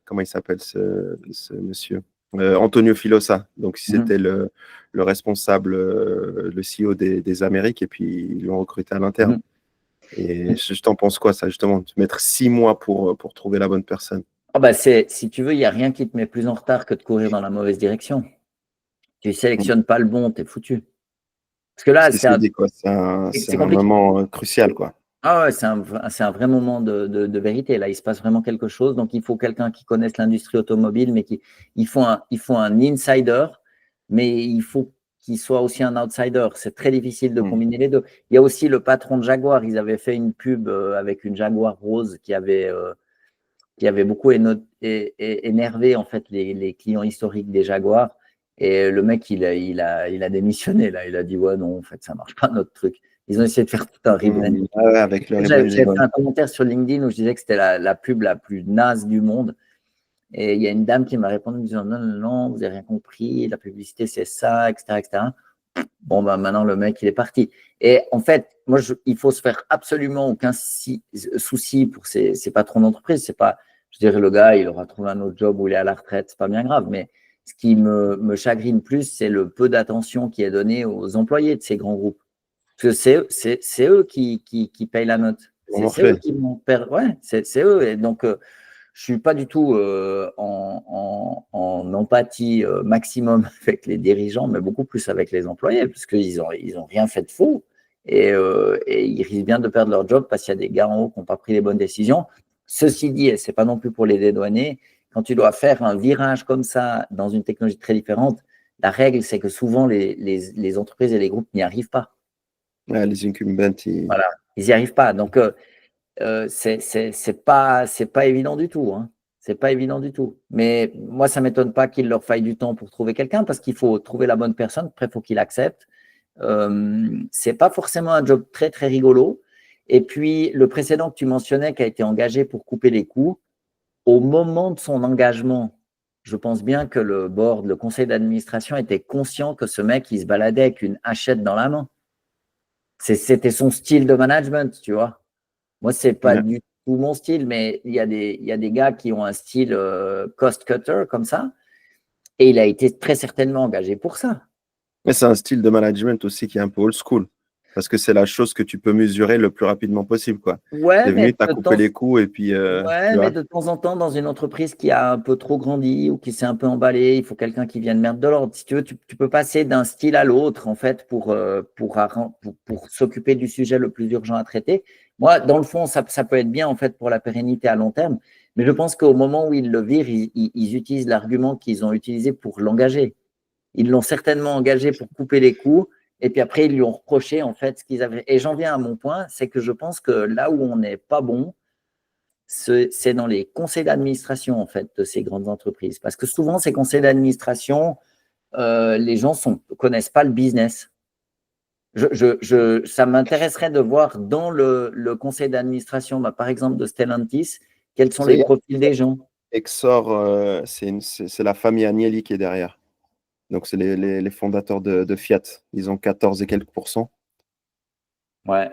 comment il s'appelle ce monsieur Antonio Filosa. Donc, c'était le responsable, le CEO des Amériques, et puis ils l'ont recruté à l'interne. Et je t'en pense quoi, ça, justement, de mettre 6 mois pour trouver la bonne personne? Si tu veux, il n'y a rien qui te met plus en retard que de courir dans la mauvaise direction. Tu ne sélectionnes pas le bon, tu es foutu. Parce que là, c'est ce qu'il dit, quoi. C'est un moment crucial, quoi. Ah ouais, c'est un vrai moment de vérité. Là, il se passe vraiment quelque chose. Donc, il faut quelqu'un qui connaisse l'industrie automobile, mais il faut un insider, mais il faut qu'il soit aussi un outsider. C'est très difficile de combiner les deux. Il y a aussi le patron de Jaguar. Ils avaient fait une pub avec une Jaguar rose qui avait qui avait beaucoup énervé en fait les clients historiques des Jaguars. Et le mec, il a démissionné là. Il a dit ouais non, en fait, ça marche pas notre truc. Ils ont essayé de faire tout un rebrand. Ouais, avec le J'avais rebranding. fait un commentaire sur LinkedIn où je disais que c'était la pub la plus naze du monde. Et il y a une dame qui m'a répondu en me disant non, non, non, vous n'avez rien compris, la publicité c'est ça, etc., etc. Bon, ben maintenant le mec il est parti. Et en fait, moi, il faut se faire absolument aucun souci pour ces patrons d'entreprise. C'est pas, je dirais, le gars, il aura trouvé un autre job où il est à la retraite, c'est pas bien grave. Mais ce qui me chagrine plus, c'est le peu d'attention qui est donné aux employés de ces grands groupes. Parce que c'est eux qui payent la note. C'est eux qui m'ont perdu. Ouais, c'est eux. Et donc, je suis pas du tout en empathie maximum avec les dirigeants, mais beaucoup plus avec les employés, parce qu'ils ont rien fait de faux et ils risquent bien de perdre leur job parce qu'il y a des gars en haut qui n'ont pas pris les bonnes décisions. Ceci dit, et c'est pas non plus pour les dédouaner, quand tu dois faire un virage comme ça dans une technologie très différente, la règle, c'est que souvent les entreprises et les groupes n'y arrivent pas. Ouais, les incumbents, Voilà, ils n'y arrivent pas. Donc, c'est pas évident du tout, hein. C'est pas évident du tout. Mais moi, ça m'étonne pas qu'il leur faille du temps pour trouver quelqu'un parce qu'il faut trouver la bonne personne. Après, il faut qu'il accepte. C'est pas forcément un job très, très rigolo. Et puis, le précédent que tu mentionnais, qui a été engagé pour couper les coûts, au moment de son engagement, je pense bien que le board, le conseil d'administration était conscient que ce mec, il se baladait avec une hachette dans la main. C'était son style de management, tu vois. Moi, c'est pas du tout mon style, mais il y a des gars qui ont un style cost cutter comme ça, et il a été très certainement engagé pour ça. Mais c'est un style de management aussi qui est un peu old school. Parce que c'est la chose que tu peux mesurer le plus rapidement possible, quoi. Ouais, T'es mais venu, t'as coupé les coups et puis, tu vois. de temps en temps, dans une entreprise qui a un peu trop grandi ou qui s'est un peu emballé, il faut quelqu'un qui vienne mettre de l'ordre. Si tu veux, tu peux passer d'un style à l'autre, en fait, pour s'occuper du sujet le plus urgent à traiter. Moi, dans le fond, ça peut être bien, en fait, pour la pérennité à long terme. Mais je pense qu'au moment où ils le virent, ils utilisent l'argument qu'ils ont utilisé pour l'engager. Ils l'ont certainement engagé pour couper les coups. Et puis après, ils lui ont reproché en fait ce qu'ils avaient. Et j'en viens à mon point, c'est que je pense que là où on n'est pas bon, c'est dans les conseils d'administration en fait de ces grandes entreprises. Parce que souvent, ces conseils d'administration, les gens ne connaissent pas le business. Ça m'intéresserait de voir dans le conseil d'administration, par exemple de Stellantis, quels sont les profils des gens. Exor, c'est la famille Agnelli qui est derrière. Donc, c'est les fondateurs de Fiat. Ils ont 14 et quelques %. Ouais.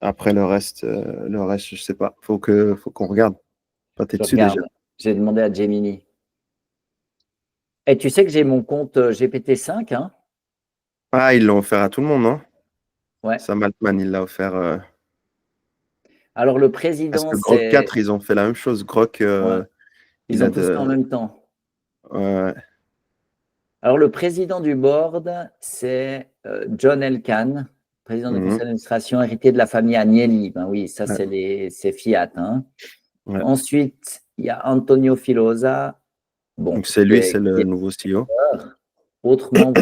Après, le reste, je sais pas. Faut qu'on regarde. Toi, t'es Je dessus déjà. regarde. J'ai demandé à Gemini. Et tu sais que j'ai mon compte GPT-5, hein? Ah, ils l'ont offert à tout le monde, non? Ouais. Sam Altman, il l'a offert. Alors, le Parce président, que Grok c'est. 4, ils ont fait la même chose. Grok, Ouais. il Ils a ont tous fait en de. même temps. Ouais. Alors, le président du board, c'est John Elkann, président du conseil Mhm. d'administration, héritier de la famille Agnelli. Ben oui, ça, Ouais. c'est Fiat, hein. Ouais. Ensuite, il y a Antonio Filosa. Bon, Donc, c'est qui lui, est c'est le nouveau CEO. autre membre.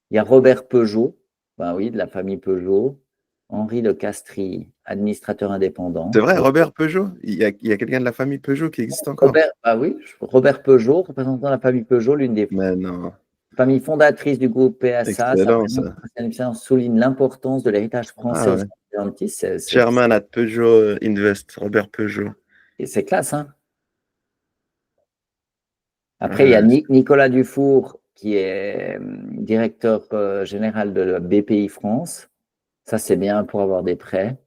Il y a Robert Peugeot, ben oui, de la famille Peugeot. Henri de Castries, administrateur C'est indépendant. vrai, Robert Peugeot? Il y a quelqu'un de la famille Peugeot qui existe encore? Robert, ah oui, Robert Peugeot, représentant de la famille Peugeot, l'une des Mais non. familles fondatrices du groupe PSA. Sa Excellent, présence ça. souligne l'importance de l'héritage français Ah au ouais. sein de Stellantis. Chairman at Peugeot Invest, Robert Peugeot. C'est classe, hein. Après, il y a Ouais. Nicolas Dufour, qui est directeur général de la BPI France. Ça, c'est bien pour avoir des prêts.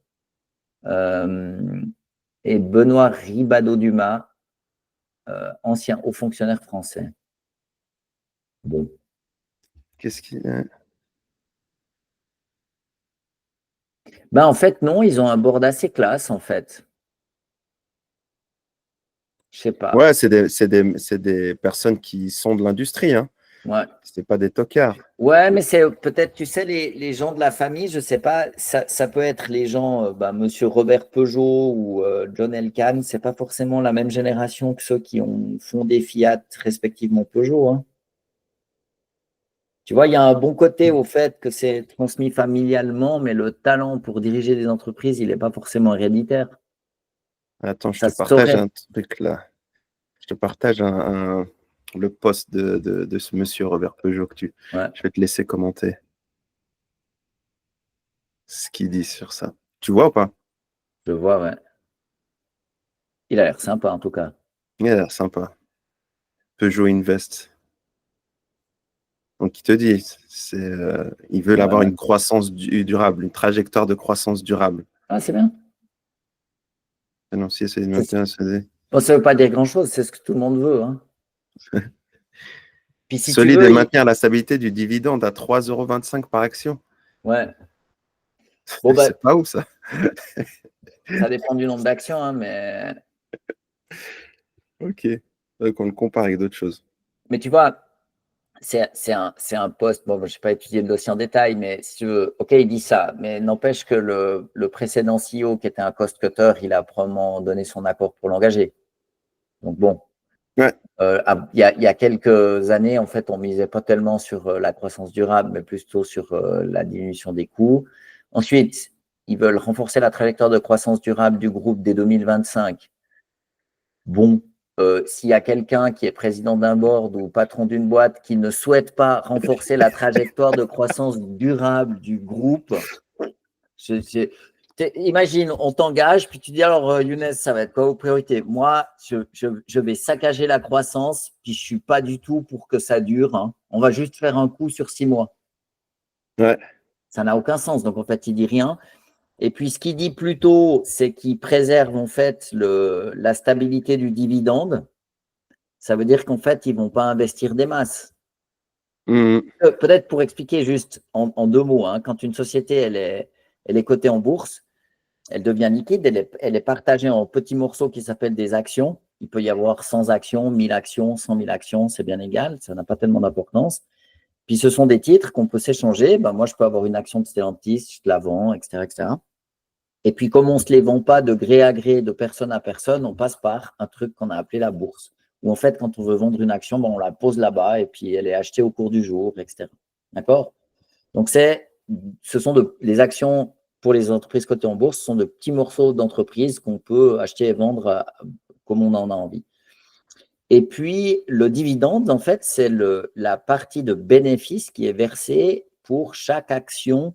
Et Benoît Ribadeau-Dumas, ancien haut fonctionnaire français. Bon. Qu'est-ce qui. Ben, en fait, non, ils ont un board assez classe, en fait. Je sais pas. Ouais, c'est des personnes qui sont de l'industrie, hein. Ouais. C'est pas des tocards. Ouais, mais c'est peut-être, tu sais, les gens de la famille, je sais pas, ça peut être les gens, Monsieur Robert Peugeot ou John Elkann, c'est pas forcément la même génération que ceux qui ont fondé Fiat, respectivement Peugeot, hein. Tu vois, il y a un bon côté au fait que c'est transmis familialement, mais le talent pour diriger des entreprises, il n'est pas forcément héréditaire. Attends, je Ça te partage saurait. un truc là. Je te partage le post de ce monsieur Robert Peugeot Ouais, je vais te laisser commenter ce qu'il dit sur ça. Tu vois ou pas? je vois, ouais. Il a l'air sympa, en tout cas. Il a l'air sympa. Peugeot Invest. Donc, il te dit, ils veulent avoir Ouais. une croissance durable, une trajectoire de croissance durable. Ah, c'est bien. Annoncier, c'est de C'est- maintenir, Bon, ça ne veut pas dire grand-chose, c'est ce que tout le monde veut, hein. Puis si tu solide veux, et maintenir la stabilité du dividende à 3,25 € par action. ouais. Bon, ben, C'est pas où ça? ça dépend du nombre d'actions, hein, Ok. Donc, on le compare avec d'autres choses. mais tu vois, c'est un poste, bon, je n'ai pas étudié le dossier en détail, mais si tu veux, ok, il dit ça, mais n'empêche que le précédent CEO, qui était un cost-cutter, il a probablement donné son accord pour l'engager. Donc bon, Ouais. il y a quelques années, en fait, on ne misait pas tellement sur la croissance durable, mais plutôt sur la diminution des coûts. Ensuite, ils veulent renforcer la trajectoire de croissance durable du groupe dès 2025. Bon, s'il y a quelqu'un qui est président d'un board ou patron d'une boîte qui ne souhaite pas renforcer la trajectoire de croissance durable du groupe, imagine, on t'engage, puis tu dis alors, Younes, ça va être quoi vos priorités? Moi, je vais saccager la croissance, puis je ne suis pas du tout pour que ça dure, hein. On va juste faire un coup sur 6 mois. Ouais. Ça n'a aucun sens. Donc, en fait, il ne dit rien. Et puis, ce qu'il dit plutôt, c'est qu'il préserve en fait la stabilité du dividende. Ça veut dire qu'en fait, ils ne vont pas investir des masses. Mmh. Peut-être pour expliquer juste en 2 mots, hein, quand une société elle est cotée en bourse, elle devient liquide, elle est partagée en petits morceaux qui s'appellent des actions. Il peut y avoir 100 actions, 1000 actions, 100 000 actions, c'est bien égal, ça n'a pas tellement d'importance. Puis ce sont des titres qu'on peut s'échanger. Ben, moi, je peux avoir une action de Stellantis, je te la vends, etc., etc. Et puis, comme on ne se les vend pas de gré à gré, de personne à personne, on passe par un truc qu'on a appelé la bourse. Où en fait, quand on veut vendre une action, ben, on la pose là-bas et puis elle est achetée au cours du jour, etc. D'accord? Donc, ce sont les actions pour les entreprises cotées en bourse, ce sont de petits morceaux d'entreprise qu'on peut acheter et vendre comme on en a envie. Et puis, le dividende, en fait, c'est la partie de bénéfice qui est versée pour chaque action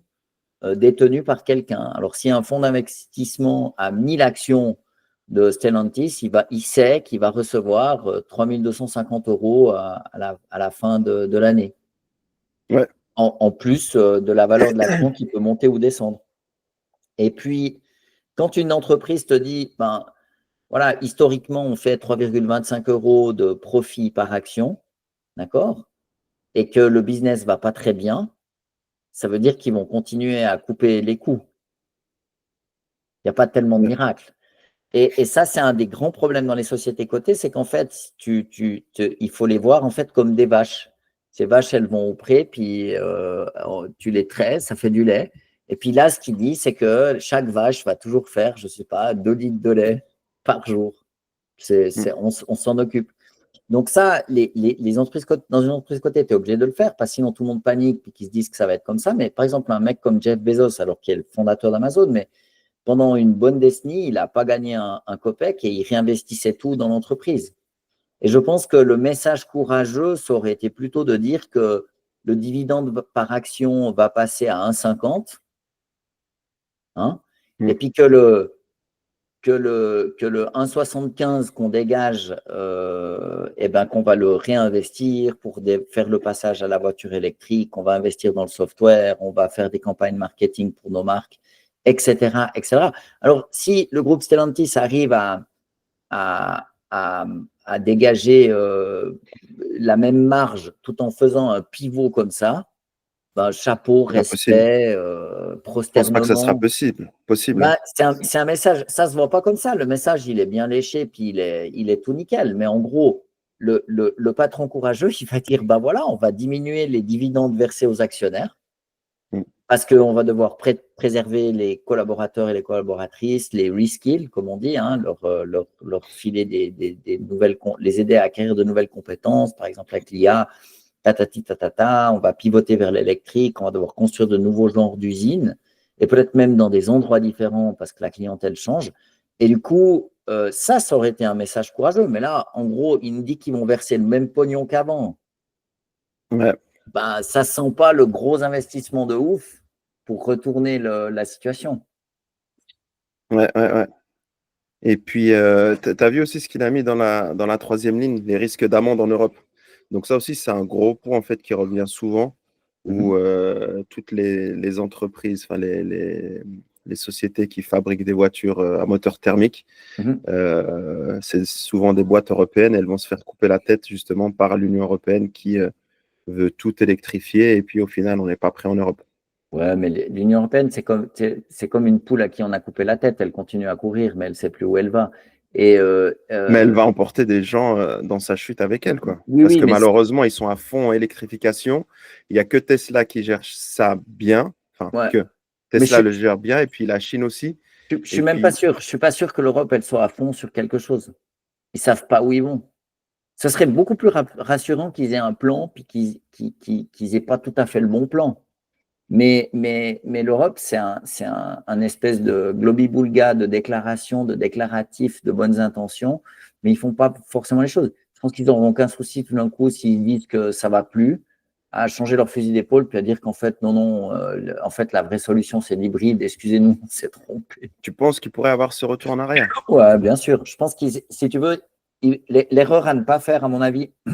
détenue par quelqu'un. Alors, si un fonds d'investissement a 1000 actions de Stellantis, il sait qu'il va recevoir 3 250 € à la fin de l'année, Ouais. en plus de la valeur de l'action qui peut monter ou descendre. Et puis, quand une entreprise te dit, ben, voilà, historiquement, on fait 3,25 € de profit par action, d'accord? Et que le business ne va pas très bien, ça veut dire qu'ils vont continuer à couper les coûts. Il n'y a pas tellement de Ouais. miracles. Et ça, c'est un des grands problèmes dans les sociétés cotées, c'est qu'en fait, il faut les voir en fait comme des vaches. Ces vaches, elles vont au pré, puis tu les traites, ça fait du lait. Et puis là, ce qu'il dit, c'est que chaque vache va toujours faire, je ne sais pas, 2 litres de lait par jour. Mmh. On s'en occupe. Donc ça, les entreprises cotées, dans une entreprise cotée, tu es obligé de le faire, parce que sinon tout le monde panique et qu'ils se disent que ça va être comme ça. Mais par exemple, un mec comme Jeff Bezos, alors qu'il est le fondateur d'Amazon, mais pendant une bonne décennie, il n'a pas gagné un copec et il réinvestissait tout dans l'entreprise. Et je pense que le message courageux, ça aurait été plutôt de dire que le dividende par action va passer à 1,50, hein, et Mmh. puis que le 1,75 qu'on dégage, eh ben, qu'on va le réinvestir pour faire le passage à la voiture électrique, on va investir dans le software, on va faire des campagnes marketing pour nos marques, etc., etc. Alors, si le groupe Stellantis arrive à, à, à dégager la même marge tout en faisant un pivot comme ça, ben, chapeau, Impossible. respect, Je pense pas que ça sera prosternement. possible, hein. Ben, c'est un message, ça se voit pas comme ça. Le message, il est bien léché, puis il est tout nickel. Mais en gros, le patron courageux, il va dire, ben voilà, on va diminuer les dividendes versés aux actionnaires Mmh. parce qu'on va devoir préserver les collaborateurs et les collaboratrices, les reskill, comme on dit, hein, leur filer des nouvelles, les aider à acquérir de nouvelles compétences, par exemple avec l'IA, tatati tatata, on va pivoter vers l'électrique, on va devoir construire de nouveaux genres d'usines et peut-être même dans des endroits différents parce que la clientèle change. Et du coup, ça aurait été un message courageux. Mais là, en gros, il nous dit qu'ils vont verser le même pognon qu'avant. Ouais. Ben, ça ne sent pas le gros investissement de ouf pour retourner la situation. Ouais. Et puis, tu as vu aussi ce qu'il a mis dans la troisième ligne, les risques d'amende en Europe. Donc ça aussi, c'est un gros point en fait qui revient souvent, où toutes les entreprises, enfin les sociétés qui fabriquent des voitures à moteur thermique, c'est souvent des boîtes européennes, elles vont se faire couper la tête justement par l'Union européenne qui veut tout électrifier, et puis au final, on n'est pas prêt en Europe. Ouais, mais l'Union européenne, c'est comme une poule à qui on a coupé la tête. Elle continue à courir, mais elle ne sait plus où elle va. Et, Mais elle va emporter des gens dans sa chute avec elle, quoi. oui, Parce oui, que mais malheureusement, ils sont à fond en électrification. Il n'y a que Tesla qui gère ça bien. Enfin, ouais. que Mais Tesla le gère bien, et puis la Chine aussi. je Et suis même pas puis, sûr. Je suis pas sûr que l'Europe, elle soit à fond sur quelque chose. Ils savent pas où ils vont. Ce serait beaucoup plus rassurant qu'ils aient un plan, puis qu'ils aient pas tout à fait le bon plan. Mais l'Europe, c'est un espèce de globi-boulga de déclarations, de déclaratifs, de bonnes intentions, mais ils font pas forcément les choses. Je pense qu'ils n'auront aucun souci tout d'un coup s'ils disent que ça va plus, à changer leur fusil d'épaule, puis à dire qu'en fait, non, en fait, la vraie solution, c'est l'hybride. Excusez-nous, on s'est trompé. tu penses qu'il pourrait avoir ce retour en arrière? Ouais, bien sûr. Je pense que si tu veux, l'erreur à ne pas faire, à mon avis, je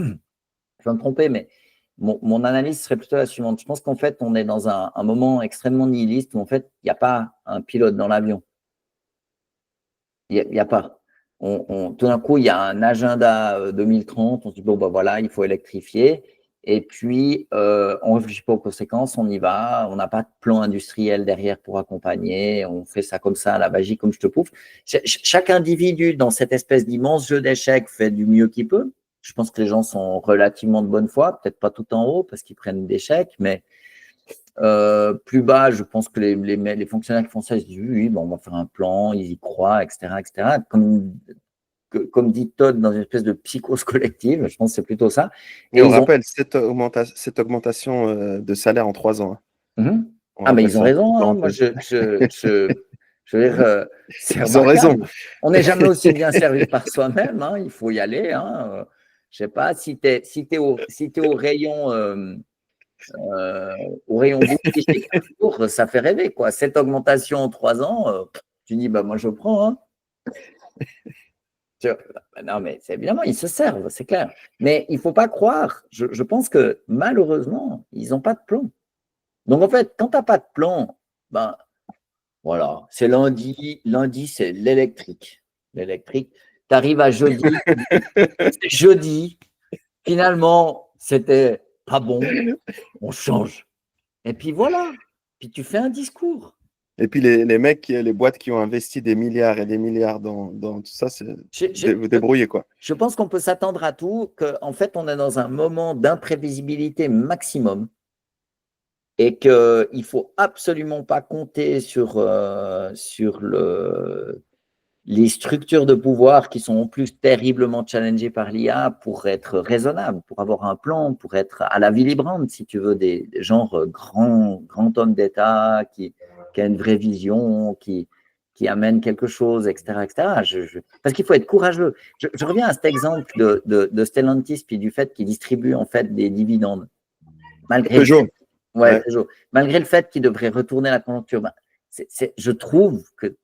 vais me tromper, mais mon analyse serait plutôt la suivante. Je pense qu'en fait, on est dans un moment extrêmement nihiliste où en fait, il n'y a pas un pilote dans l'avion. Il n'y a pas. Tout d'un coup, il y a un agenda 2030. On se dit, bon, ben voilà, il faut électrifier. Et puis, on ne réfléchit pas aux conséquences, on y va. On n'a pas de plan industriel derrière pour accompagner. On fait ça comme ça, à la magie, comme je te pouffe. Chaque individu, dans cette espèce d'immense jeu d'échecs, fait du mieux qu'il peut. Je pense que les gens sont relativement de bonne foi, peut-être pas tout en haut parce qu'ils prennent des chèques, mais plus bas, je pense que les fonctionnaires qui font ça, ils se disent oui, bon, on va faire un plan, ils y croient, etc. etc. Comme dit Todd, dans une espèce de psychose collective, je pense que c'est plutôt ça. Et on rappelle cette augmentation de salaire en 3 ans. Hein. On Ah, mais rappelle ils ont ça, entre raison. Hein. Moi, parenthèses. je veux dire, c'est Ils ont raison. remarquable. On n'est jamais aussi bien servi par soi-même. Hein. Il faut y aller. Hein. Je sais pas, si tu es, au rayon boutique chez Carrefour, ça fait rêver, quoi. Cette augmentation en 3 ans, tu dis, bah, moi, je prends. Hein. Non, mais évidemment, ils se servent, c'est clair. Mais il ne faut pas croire. Je pense que malheureusement, ils n'ont pas de plan. Donc, en fait, quand tu n'as pas de plan, ben, voilà, c'est lundi. Lundi, c'est l'électrique. L'électrique. Tu arrives à jeudi. Jeudi, finalement, c'était pas bon. On change. Et puis voilà. Puis tu fais un discours. Et puis les mecs, les boîtes qui ont investi des milliards et des milliards dans tout ça, c'est vous débrouillez, quoi. Je pense qu'on peut s'attendre à tout, qu'en fait, on est dans un moment d'imprévisibilité maximum et qu'il ne faut absolument pas compter sur les structures de pouvoir qui sont en plus terriblement challengées par l'IA pour être raisonnables, pour avoir un plan, pour être à la Willy Brandt, si tu veux, des genres grands hommes d'État qui a une vraie vision, qui amène quelque chose, etc. etc. Parce qu'il faut être courageux. Je reviens à cet exemple de Stellantis, puis du fait qu'il distribue en fait des dividendes. Malgré Peugeot. Peugeot. Malgré le fait qu'il devrait retourner la conjoncture, je trouve que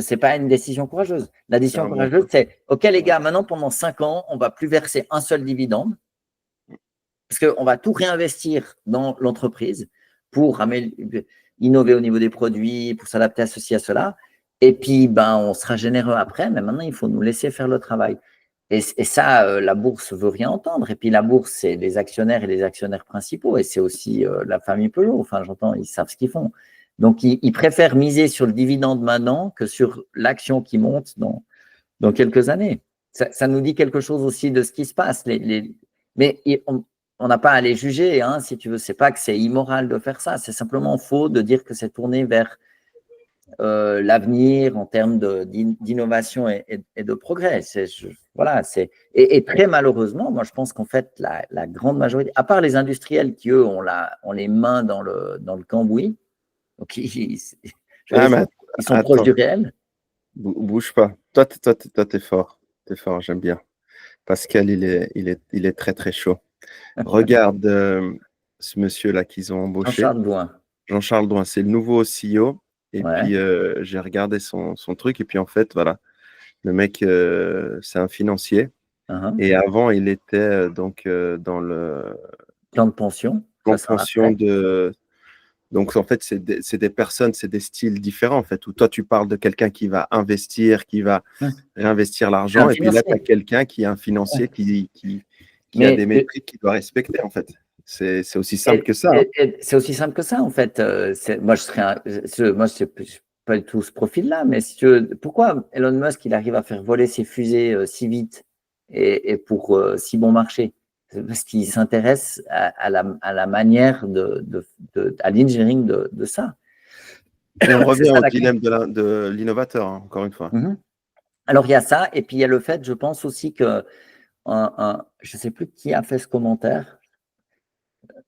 ce n'est pas une décision courageuse. La décision courageuse, c'est OK, les gars, maintenant, pendant 5 ans, on ne va plus verser un seul dividende parce qu'on va tout réinvestir dans l'entreprise pour innover au niveau des produits, pour s'adapter à ceci, à cela. Et puis, on sera généreux après, mais maintenant, il faut nous laisser faire le travail. Et ça, la bourse ne veut rien entendre. Et puis, la bourse, c'est les actionnaires et les actionnaires principaux. Et c'est aussi la famille Peugeot. Enfin, j'entends, ils savent ce qu'ils font. Donc, ils préfèrent miser sur le dividende maintenant que sur l'action qui monte dans quelques années. Ça nous dit quelque chose aussi de ce qui se passe. Mais on n'a pas à les juger, hein, si tu veux. Ce n'est pas que c'est immoral de faire ça. C'est simplement faux de dire que c'est tourné vers l'avenir en termes d'innovation et de progrès. Et très malheureusement, moi, je pense qu'en fait, la grande majorité, à part les industriels qui, eux, ont les mains dans le cambouis, donc ils sont proches du réel. Bouge pas. T'es fort. T'es fort, j'aime bien. Pascal, il est très, très chaud. Regarde ce monsieur-là qu'ils ont embauché, Jean-Charles Douin. Jean-Charles Douin, c'est le nouveau CEO. Et Ouais. puis, j'ai regardé son truc. Et puis, en fait, voilà, le mec, c'est un financier. Uhum. Et avant, il était donc dans le Plan de pension, plan ça de c'est en pension après. de. Donc, en fait, c'est des personnes, c'est des styles différents, en fait, où toi, tu parles de quelqu'un qui va investir, qui va réinvestir C'est un l'argent. Et puis là, tu as financier. quelqu'un qui est un financier Ouais. qui a Mais des métriques qu'il doit respecter, en fait. C'est aussi simple que ça, hein. c'est aussi simple que ça, en fait. Moi, moi, je suis pas du tout ce profil-là, mais si tu veux, pourquoi Elon Musk, il arrive à faire voler ses fusées si vite et pour si bon marché? C'est parce qu'il s'intéresse à la manière à l'engineering de ça. Et on C'est revient ça au la clé. dilemme de l'innovateur, hein, encore une fois. Mhm. Alors, il y a ça, et puis il y a le fait, je pense aussi que, je ne sais plus qui a fait ce commentaire,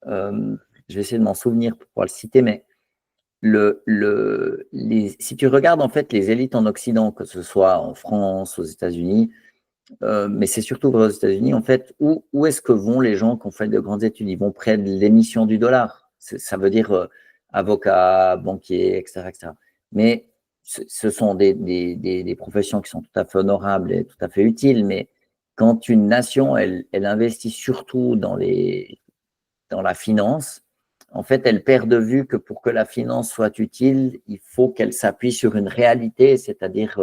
je vais essayer de m'en souvenir pour pouvoir le citer, mais si tu regardes en fait les élites en Occident, que ce soit en France, aux États-Unis, mais c'est surtout vrai aux États-Unis, en fait, où est-ce que vont les gens qui ont fait de grandes études? Ils vont près de l'émission du dollar. Ça veut dire avocats, banquiers, etc., etc. Mais ce sont des professions qui sont tout à fait honorables et tout à fait utiles, mais quand une nation, elle investit surtout dans la finance, en fait, elle perd de vue que pour que la finance soit utile, il faut qu'elle s'appuie sur une réalité, c'est-à-dire,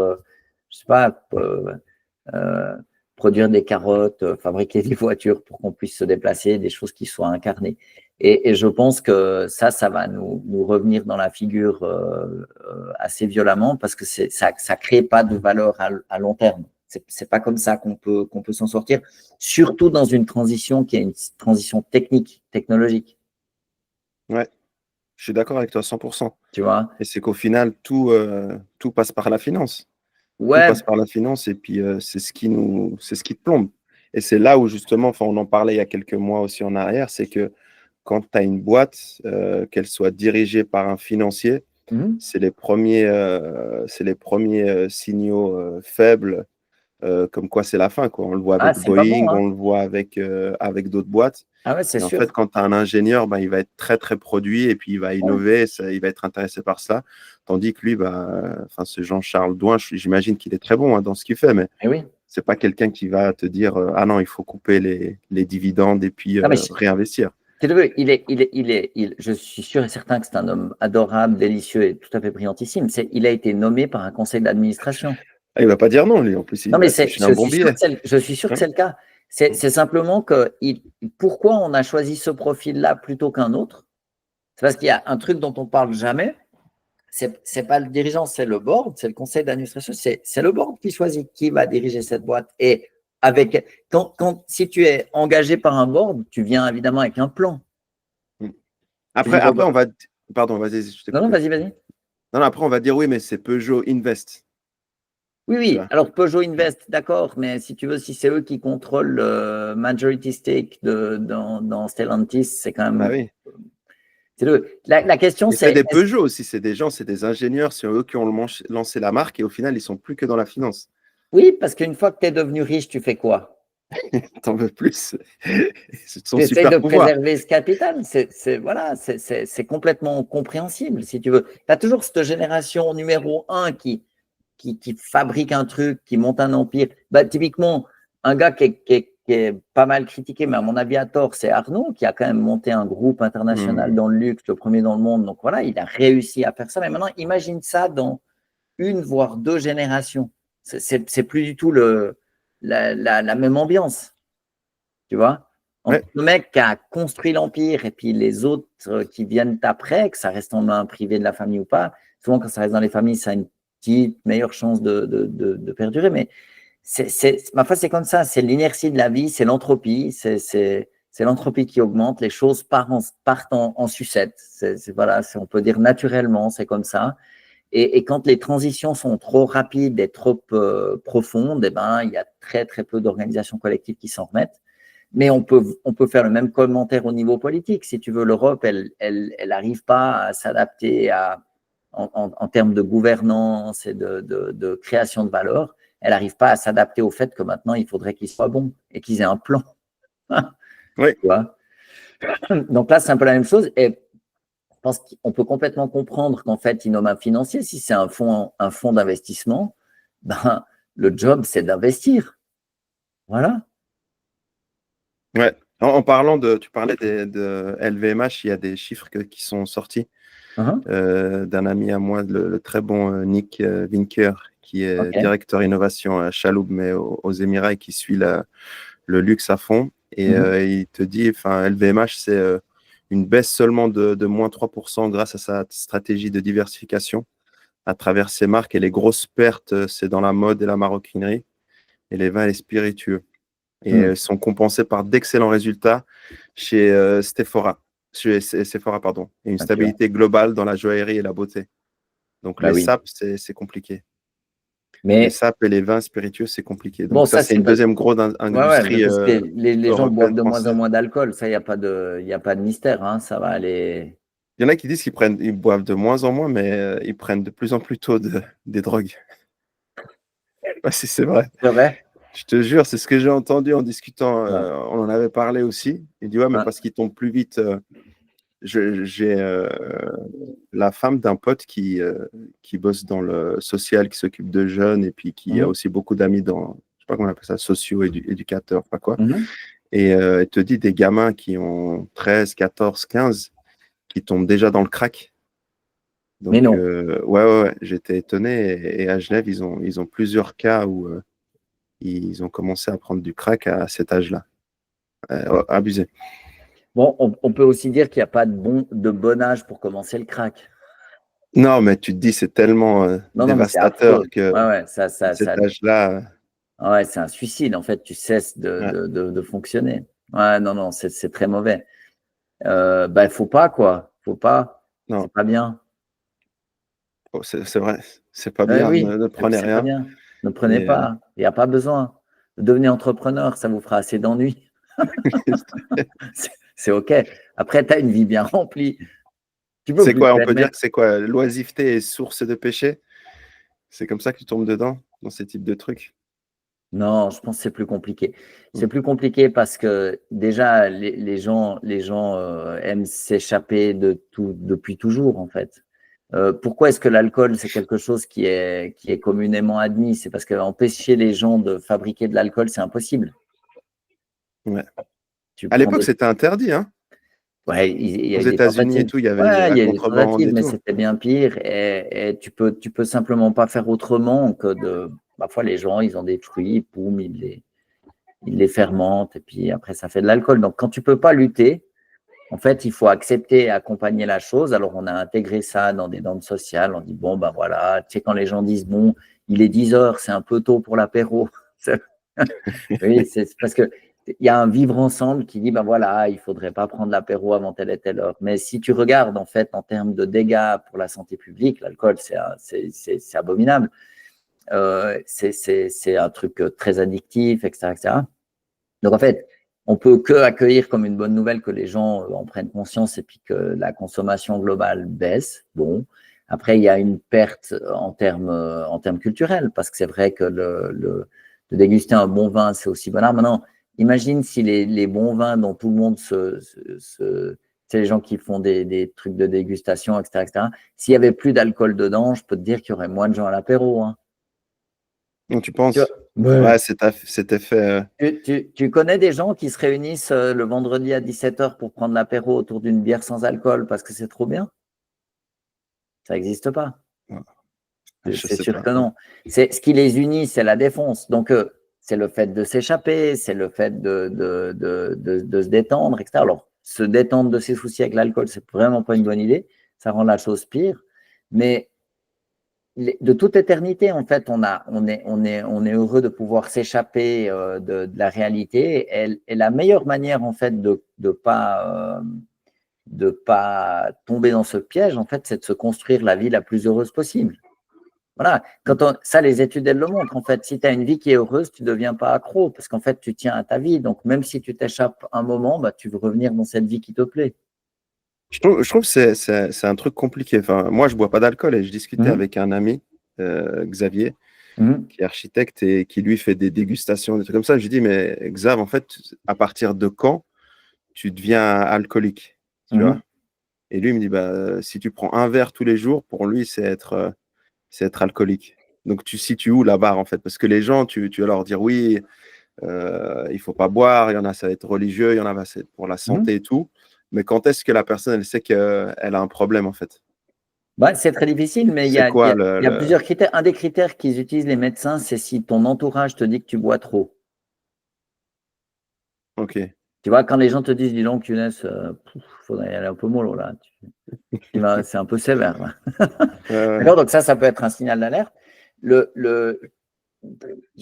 je sais pas, euh, produire des carottes, fabriquer des voitures pour qu'on puisse se déplacer, des choses qui soient incarnées. Et je pense que ça va nous revenir dans la figure assez violemment parce que ça crée pas de valeur à long terme. C'est pas comme ça qu'on peut s'en sortir, surtout dans une transition qui est une transition technique, technologique, Ouais, je suis d'accord avec toi 100%. tu vois. Et c'est qu'au final, tout passe par la finance. Tout Ouais. passe par la finance et puis c'est ce qui te plombe. Et c'est là où justement, enfin, on en parlait il y a quelques mois aussi en arrière, c'est que quand tu as une boîte, qu'elle soit dirigée par un financier, Mhm. c'est les premiers signaux faibles, comme quoi c'est la fin, quoi. On le voit Ah, avec c'est pas Boeing, bon, hein. on le voit avec d'autres boîtes. Ah ouais, c'est Et en fait, sûr. quand tu as un ingénieur, ben, il va être très, très produit et puis il va Ouais. innover, il va être intéressé par ça. Tandis que lui, bah, enfin, ce Jean-Charles Douin, j'imagine qu'il est très bon, hein, dans ce qu'il fait, mais Et oui. c'est pas quelqu'un qui va te dire ah non, il faut couper les dividendes et puis Non, mais réinvestir. tu le veux, je suis sûr et certain que c'est un homme adorable, délicieux et tout à fait brillantissime. Il a été nommé par un conseil d'administration. Ah, il va pas dire non, lui. En plus, il Non, mais va toucher un bon billet. je suis sûr que Hein. c'est le cas. C'est simplement que pourquoi on a choisi ce profil-là plutôt qu'un autre? C'est parce qu'il y a un truc dont on parle jamais. C'est pas le dirigeant, c'est le board, c'est le conseil d'administration, c'est le board qui choisit qui va diriger cette boîte. Et si tu es engagé par un board, tu viens évidemment avec un plan. Mm. Tu dis, bon, Après, on va. Pardon, vas-y, je t'ai non, non, coupé. vas-y, vas-y. Non, non, après, on va dire oui, mais c'est Peugeot Invest. Oui, Tu oui. vois. Alors, Peugeot Invest, d'accord, mais si tu veux, si c'est eux qui contrôlent le majority stake dans Stellantis, c'est quand Bah même. oui. La question, Et c'est c'est. des Peugeot aussi, c'est des gens, c'est des ingénieurs, c'est eux qui ont lancé la marque et au final, ils sont plus que dans la finance. Oui, parce qu'une fois que tu es devenu riche, tu fais quoi? T'en veux plus. C'est son Tu essayes de super pouvoir. préserver ce capital. Voilà, c'est complètement compréhensible, si tu veux. Tu as toujours cette génération numéro un qui fabrique un truc, qui monte un empire. Bah, typiquement, un gars qui est pas mal critiqué, mais à mon avis à tort, c'est Arnaud, qui a quand même monté un groupe international Hmm. dans le luxe, le premier dans le monde. Donc voilà, il a réussi à faire ça. Mais maintenant, imagine ça dans une, voire deux générations. C'est plus du tout la même ambiance, tu vois. Entre Ouais. le mec qui a construit l'empire et puis les autres qui viennent après, que ça reste en main privée de la famille ou pas, souvent quand ça reste dans les familles, ça a une petite meilleure chance de perdurer. Mais ma foi, c'est comme ça, c'est l'inertie de la vie, c'est l'entropie, c'est l'entropie qui augmente, les choses partent en sucette. Voilà, on peut dire naturellement, c'est comme ça. Et quand les transitions sont trop rapides et trop profondes, eh ben, il y a très, très peu d'organisations collectives qui s'en remettent. Mais on peut faire le même commentaire au niveau politique. Si tu veux, l'Europe, elle n'arrive pas à s'adapter en termes de gouvernance et de création de valeur. elle n'arrive pas à s'adapter au fait que maintenant, il faudrait qu'ils soient bons et qu'ils aient un plan. Oui. Tu vois. Donc là, c'est un peu la même chose. Et je pense qu'on peut complètement comprendre qu'en fait, Innoma Financier, si c'est un fonds d'investissement, ben, le job, c'est d'investir. Voilà. Ouais. En parlant tu parlais de LVMH, il y a des chiffres qui sont sortis d'un ami à moi, le très bon Nick Winker, qui est OK. directeur innovation à Chaloub, mais aux Émirats, et qui suit le luxe à fond. Et il te dit, enfin, LVMH, c'est une baisse seulement de moins 3% grâce à sa stratégie de diversification à travers ses marques. Et les grosses pertes, c'est dans la mode et la maroquinerie, et les vins et les spiritueux. Et elles sont compensées par d'excellents résultats chez Sephora, pardon, et une stabilité globale dans la joaillerie et la beauté. Donc Bah les oui. sapes, c'est compliqué. Les Mais sapes et les vins spiritueux, c'est compliqué. bon, Donc ça, ça, c'est c'est une parce deuxième grosse mais industrie parce que les gens boivent européenne, de moins en française. moins d'alcool. Ça, il n'y a pas de mystère. Hein. Ça va aller. Il y en a qui disent ils boivent de moins en moins, mais ils prennent de plus en plus tôt des drogues. Je sais pas si c'est vrai. C'est vrai? Je te jure, c'est ce que j'ai entendu en discutant. Ouais. On en avait parlé aussi. Il dit, ouais, mais Ouais. parce qu'ils tombent plus vite. J'ai la femme d'un pote qui bosse dans le social, qui s'occupe de jeunes, et puis qui a aussi beaucoup d'amis dans, je sais pas comment on appelle ça, socio-éducateurs, pas quoi. Et elle te dit des gamins qui ont 13, 14, 15, qui tombent déjà dans le crack. Mais Donc, non. ouais, j'étais étonné. Et à Genève, ils ont plusieurs cas où ils ont commencé à prendre du crack à cet âge-là. Abusé. Bon, on peut aussi dire qu'il n'y a pas de bon âge pour commencer le crack. Non, mais tu te dis, c'est tellement Non, mais c'est affreux. dévastateur que Ouais, à cet âge-là. ouais, c'est un suicide. En fait, tu cesses Ouais. de fonctionner. Ouais, non, c'est très mauvais. Il faut pas, quoi. Faut pas. Non, C'est pas bien. c'est vrai, c'est pas bien, Oui, ne prenez c'est pas rien. bien. Ne prenez Mais pas. Il n'y a pas besoin. Devenez entrepreneur, ça vous fera assez d'ennuis. C'est OK. Après, tu as une vie bien remplie. Tu peux c'est plus te quoi, on peut dire permettre. que c'est quoi, l'oisiveté est source de péché? C'est comme ça que tu tombes dedans, dans ces types de trucs? Non, je pense que c'est plus compliqué. C'est plus compliqué parce que déjà, les gens aiment s'échapper de tout depuis toujours, en fait. Pourquoi est-ce que l'alcool, c'est quelque chose qui est communément admis? C'est parce qu'empêcher les gens de fabriquer de l'alcool, c'est impossible. Ouais. Tu À prends l'époque, des c'était interdit, hein. Ouais, il y a Aux eu des États-Unis et tentatives. tout, il y avait Ouais, il la y a eu des contrebande tentatives, et mais tout. c'était bien pire. Et tu peux simplement pas faire autrement que de. Parfois, les gens, ils ont des fruits, poum, ils les fermentent, et puis après, ça fait de l'alcool. Donc, quand tu peux pas lutter, en fait, il faut accepter et accompagner la chose. Alors, on a intégré ça dans des normes sociales. On dit, bon, ben voilà, tu sais, quand les gens disent, bon, il est 10 heures, c'est un peu tôt pour l'apéro. Oui, c'est parce que il y a un vivre ensemble qui dit, ben voilà, il faudrait pas prendre l'apéro avant telle et telle heure. Mais si tu regardes, en fait, en termes de dégâts pour la santé publique, l'alcool, c'est abominable. C'est un truc très addictif, etc., etc. Donc, en fait, on peut que accueillir comme une bonne nouvelle que les gens en prennent conscience et puis que la consommation globale baisse. Bon, après, il y a une perte en termes culturels parce que c'est vrai que de déguster un bon vin, c'est aussi bon art. Maintenant, imagine si les bons vins dont tout le monde c'est les gens qui font des trucs de dégustation, etc., etc. S'il y avait plus d'alcool dedans, je peux te dire qu'il y aurait moins de gens à l'apéro. Hein. Donc, tu Tu vois. penses? Ouais. Ouais, cet effet. Tu connais des gens qui se réunissent le vendredi à 17h pour prendre l'apéro autour d'une bière sans alcool parce que c'est trop bien? Ça n'existe pas. Je C'est sais sûr pas. que non. Ce qui les unit, c'est la défonce. Donc, c'est le fait de s'échapper, c'est le fait de se détendre, etc. Alors, se détendre de ses soucis avec l'alcool, c'est vraiment pas une bonne idée. Ça rend la chose pire. Mais de toute éternité, en fait, on est heureux de pouvoir s'échapper de la réalité. Et la meilleure manière, en fait, de pas tomber dans ce piège, en fait, c'est de se construire la vie la plus heureuse possible. Voilà. Ça, les études, elles le montrent. En fait, si tu as une vie qui est heureuse, tu ne deviens pas accro parce qu'en fait, tu tiens à ta vie. Donc, même si tu t'échappes un moment, bah, tu veux revenir dans cette vie qui te plaît. Je trouve que c'est un truc compliqué. Enfin, moi, je bois pas d'alcool et je discutais Mhm. avec un ami, Xavier. qui est architecte et qui lui fait des dégustations, des trucs comme ça. Je lui dis, mais Xav, en fait, à partir de quand tu deviens alcoolique, tu vois? Et lui, il me dit, bah, si tu prends un verre tous les jours, pour lui, c'est être alcoolique. Donc, tu situes où la barre, en fait? Parce que les gens, tu vas leur dire, oui, il faut pas boire, il y en a, ça va être religieux, il y en a, ça va être pour la santé et tout. Mais quand est-ce que la personne, elle sait qu'elle a un problème, en fait? Bah, c'est très difficile, mais il y C'est a, quoi il y a plusieurs critères. Un des critères qu'ils utilisent, les médecins, c'est si ton entourage te dit que tu bois trop. Ok. Tu vois, quand les gens te disent, dis donc, Younes, faudrait y aller un peu mollo là. C'est un peu sévère. Là. Ouais. D'accord, donc ça peut être un signal d'alerte. Il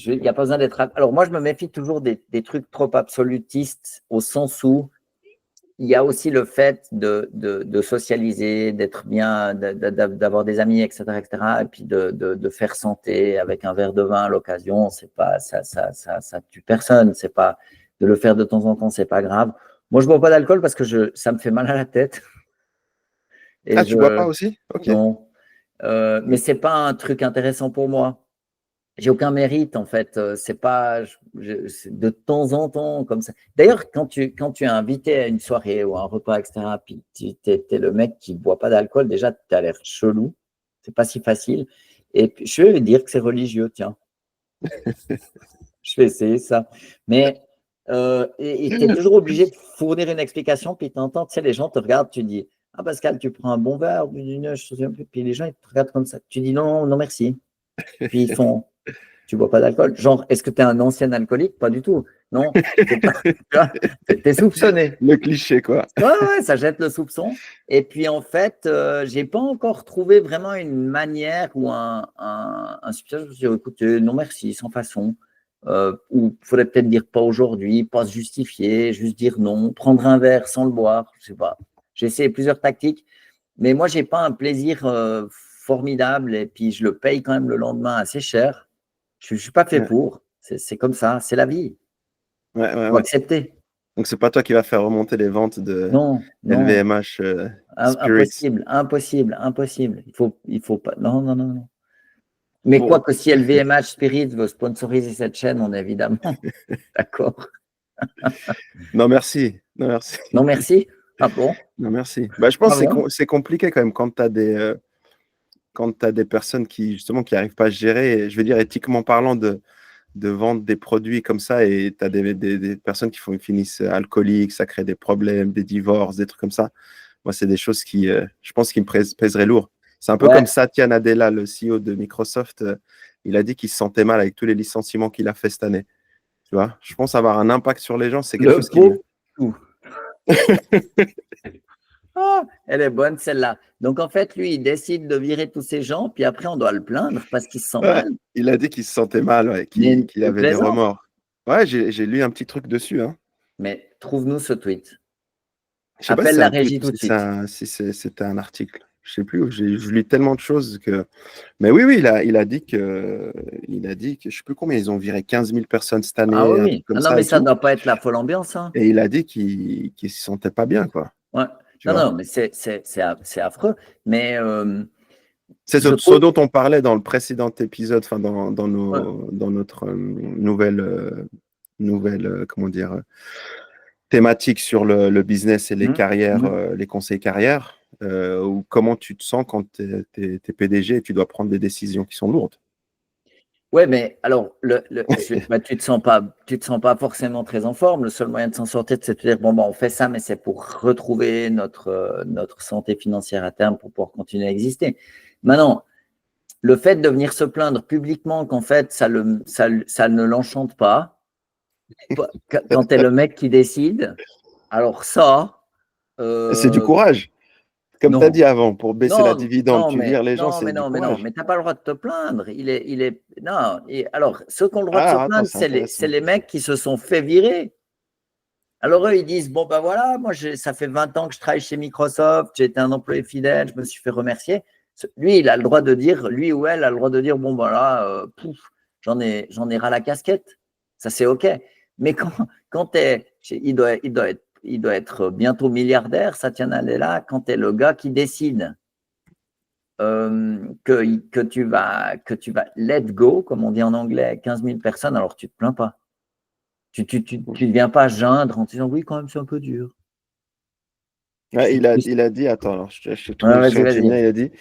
n'y a pas besoin d'être. Alors, moi, je me méfie toujours des trucs trop absolutistes, au sens où il y a aussi le fait de socialiser, d'être bien, d'avoir des amis, etc., etc., et puis de faire santé avec un verre de vin à l'occasion. C'est pas ça tue personne. C'est pas de le faire de temps en temps, c'est pas grave. Moi, je bois pas d'alcool parce que ça me fait mal à la tête. Et Ah, tu bois pas aussi? Ok. non, mais c'est pas un truc intéressant pour moi. J'ai aucun mérite en fait. C'est pas c'est de temps en temps comme ça. D'ailleurs, quand tu es invité à une soirée ou à un repas, etc., puis tu es le mec qui boit pas d'alcool, déjà tu as l'air chelou. C'est pas si facile. Et puis, je vais dire que c'est religieux, tiens. Je vais essayer ça. Mais et tu es toujours obligé de fournir une explication, puis tu entends, tu sais, les gens te regardent, tu dis, ah Pascal, tu prends un bon verre, puis les gens ils te regardent comme ça. Tu dis non, non merci. Puis ils font, tu bois pas d'alcool. Genre, est-ce que tu es un ancien alcoolique? Pas du tout. Non, tu es soupçonné. Le cliché, quoi. Ouais, ça jette le soupçon. Et puis, en fait, j'ai pas encore trouvé vraiment une manière ou un soupçon. Je me suis dit, écoute, non merci, sans façon. Ou il faudrait peut-être dire pas aujourd'hui, pas se justifier, juste dire non, prendre un verre sans le boire. Je sais pas. J'ai essayé plusieurs tactiques, mais moi, j'ai pas un plaisir formidable et puis je le paye quand même le lendemain assez cher. Je suis pas fait Ouais, pour. C'est comme ça, c'est la vie. ouais, Faut ouais. accepter. Donc, c'est pas toi qui va faire remonter les ventes de Non, non. LVMH Spirits. Impossible, impossible, impossible. Il faut pas. Non, non, non, non. Mais quoi Bon, que si LVMH Spirit veut sponsoriser cette chaîne, on est évidemment d'accord. non, merci. Non, merci. Non, merci. Ah bon? Non, merci. Bah, je pense Ah que bon? c'est compliqué quand même quand tu as des personnes qui, justement, qui n'arrivent pas à se gérer. Et je veux dire, éthiquement parlant, de vendre des produits comme ça et tu as des personnes qui finissent alcooliques, ça crée des problèmes, des divorces, des trucs comme ça. Moi, c'est des choses qui, je pense, qui me pèseraient lourd. C'est un peu Ouais. comme Satya Nadella, le CEO de Microsoft. Il a dit qu'il se sentait mal avec tous les licenciements qu'il a fait cette année. Tu vois, je pense avoir un impact sur les gens, c'est quelque Le chose qui me. pauvre. Ah, elle est bonne celle-là. Donc en fait, lui, il décide de virer tous ces gens, puis après, on doit le plaindre parce qu'il se sent Ouais, mal. il a dit qu'il se sentait mal, ouais, Mais qu'il tu avait des plaisantes. remords. Ouais, j'ai lu un petit truc dessus. Hein. Mais trouve-nous ce tweet. Je sais pas si Appelle c'est la un tweet régie ou tout de si suite. c'était un article. Je sais plus. Je lis tellement de choses que. Mais oui, oui, il a dit que je sais plus combien ils ont viré 15 000 personnes cette Ah année, oui, un oui. truc comme Ah non, ça mais et ça ne tout. doit pas être la folle ambiance, hein. Et il a dit qu'il se sentait pas bien, quoi. Ouais. Tu Non, vois. non, mais c'est affreux. Mais C'est je ce trouve. dont on parlait dans le précédent épisode, enfin Ouais. dans notre nouvelle comment dire, thématique sur le business et les Mhm. carrières, Mhm. les conseils carrières, ou comment tu te sens quand tu es PDG et tu dois prendre des décisions qui sont lourdes. Ouais, mais alors, bah, tu te sens pas forcément très en forme. Le seul moyen de s'en sortir, c'est de te dire, bon, bah, on fait ça, mais c'est pour retrouver notre santé financière à terme pour pouvoir continuer à exister. Maintenant, le fait de venir se plaindre publiquement qu'en fait, ça ne l'enchante pas, quand tu es le mec qui décide, alors ça, C'est du euh, courage. Comme tu as non. dit avant, pour baisser la Non, dividende, non, tu vires mais les gens, non, c'est mais du non, mais non, courage. mais t'as pas le droit de te plaindre. Non. Alors, ceux qui ont le droit de Ah, se alors, attends, plaindre, c'est c'est intéressant. les mecs qui se sont fait virer. Alors eux, ils disent, bon ben voilà, moi ça fait 20 ans que je travaille chez Microsoft, j'ai été un employé fidèle, je me suis fait remercier. Lui, il a le droit de dire, lui ou elle a le droit de dire, bon ben là, j'en ai ras la casquette. Ça c'est ok. Mais quand il doit être bientôt milliardaire, Satya Nadella, quand tu es le gars qui décide que tu vas let go, comme on dit en anglais, 15 000 personnes, alors tu ne te plains pas. Tu ne viens pas geindre en te disant oui, quand même, c'est un peu dur. Ouais, il a dit, attends, alors je trouve Ouais, sur le vas-y. Gemini, il a dit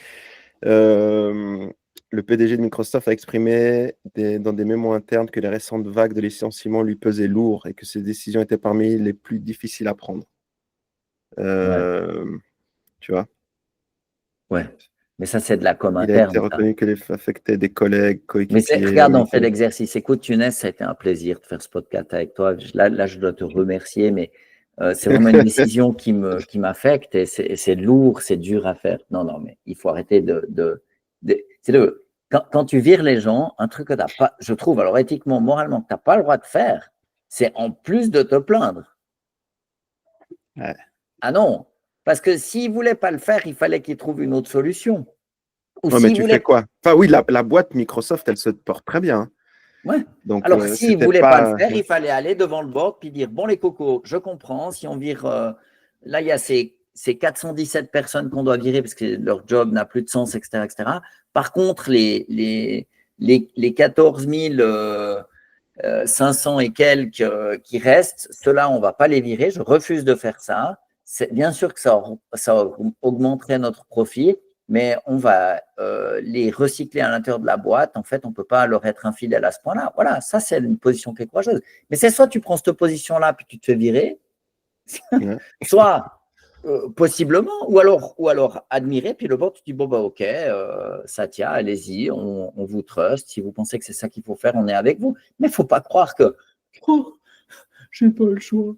le PDG de Microsoft a exprimé dans des mémos internes que les récentes vagues de licenciements lui pesaient lourd et que ces décisions étaient parmi les plus difficiles à prendre. Tu vois, Ouais. Mais ça, c'est de la com il a été interne, ça. reconnu que les faits affectaient des collègues, Mais coéquipiers regarde, on avec fait l'exercice. Écoute, Younes, ça a été un plaisir de faire ce podcast avec toi. Là, je dois te remercier, mais c'est vraiment une décision qui m'affecte et c'est lourd, c'est dur à faire. Non, mais il faut arrêter quand tu vires les gens, un truc que tu n'as pas, je trouve, alors éthiquement, moralement, que tu n'as pas le droit de faire, c'est en plus de te plaindre. Ouais. Ah non, parce que s'il ne voulait pas le faire, il fallait qu'il trouve une autre solution. Ou Ouais, mais s'il tu fais voulait quoi? Enfin, oui, la boîte Microsoft, elle se porte très bien. Ouais. Donc, Alors, s'ils ne c'était voulaient pas le pas. faire, il fallait aller devant le board puis dire bon, les cocos, je comprends. Si on vire. Là, il y a ces 417 personnes qu'on doit virer parce que leur job n'a plus de sens, etc. etc. Par contre, les 14 500 et quelques qui restent, ceux-là, on ne va pas les virer. Je refuse de faire ça. Bien sûr que ça augmenterait notre profit, mais on va les recycler à l'intérieur de la boîte. En fait, on ne peut pas leur être infidèle à ce point-là. Voilà, ça, c'est une position qui est courageuse. Mais c'est soit tu prends cette position-là puis tu te fais virer, Ouais. soit possiblement, ou alors admirer, puis le bord, tu dis, bon, bah, ok, Satya, allez-y, on vous trust. Si vous pensez que c'est ça qu'il faut faire, on est avec vous. Mais il ne faut pas croire que, oh, j'ai pas le choix.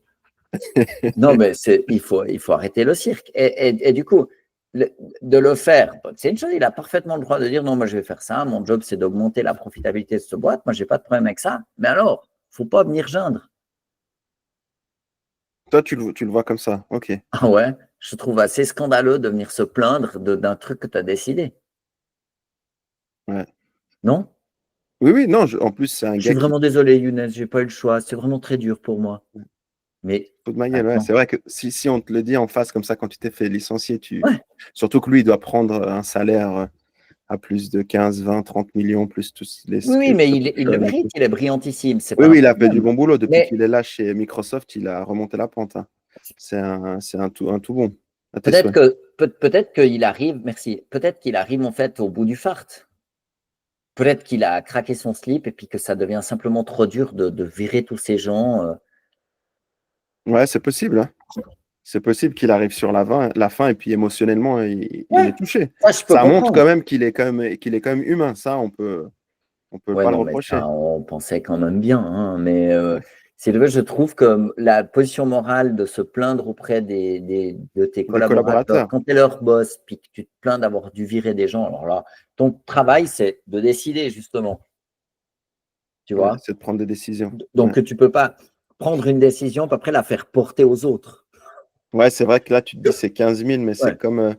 Non, mais il faut arrêter le cirque. Et du coup, de le faire, c'est une chose, il a parfaitement le droit de dire non, moi je vais faire ça, mon job c'est d'augmenter la profitabilité de cette boîte, moi j'ai pas de problème avec ça. Mais alors, il ne faut pas venir geindre. Toi, tu le vois comme ça. Ok. Ah ouais, je trouve assez scandaleux de venir se plaindre d'un truc que tu as décidé. Ouais. Non? Oui, oui, non, en plus, c'est un Je suis gars qui vraiment désolé, Younes, j'ai pas eu le choix, c'est vraiment très dur pour moi. Mais fout de ma gueule. Ouais. attends, C'est vrai que si on te le dit en face comme ça quand tu t'es fait licencier, ouais. surtout que lui, il doit prendre un salaire à plus de 15, 20, 30 millions, plus tous les Oui, mais scripts, il le mérite, il est brillantissime, c'est Oui, pas un oui, il a fait du problème. bon boulot. Depuis Mais qu'il est là chez Microsoft, il a remonté la pente, hein. C'est un tout bon. À tes souhaits. peut-être qu'il arrive, merci, peut-être qu'il arrive en fait au bout du fart. Peut-être qu'il a craqué son slip et puis que ça devient simplement trop dur de virer tous ces gens. Ouais, c'est possible, hein. C'est possible qu'il arrive sur la fin et puis émotionnellement, il Ouais, est touché. ça je peux Ça montre comprendre. quand même qu'il est quand même humain. Ça, on peut Ouais, pas le non, mais reprocher. ça, on pensait quand même bien, hein, mais je trouve que la position morale de se plaindre auprès de tes Des collaborateurs, collaborateurs, quand tu es leur boss, puis que tu te plains d'avoir dû virer des gens, alors là, ton travail, c'est de décider, justement, tu ouais, vois. c'est de prendre des décisions. Ouais, Donc, tu ne peux pas prendre une décision, puis après la faire porter aux autres. ouais, c'est vrai que là, tu te dis c'est 15 000, mais c'est Ouais, comme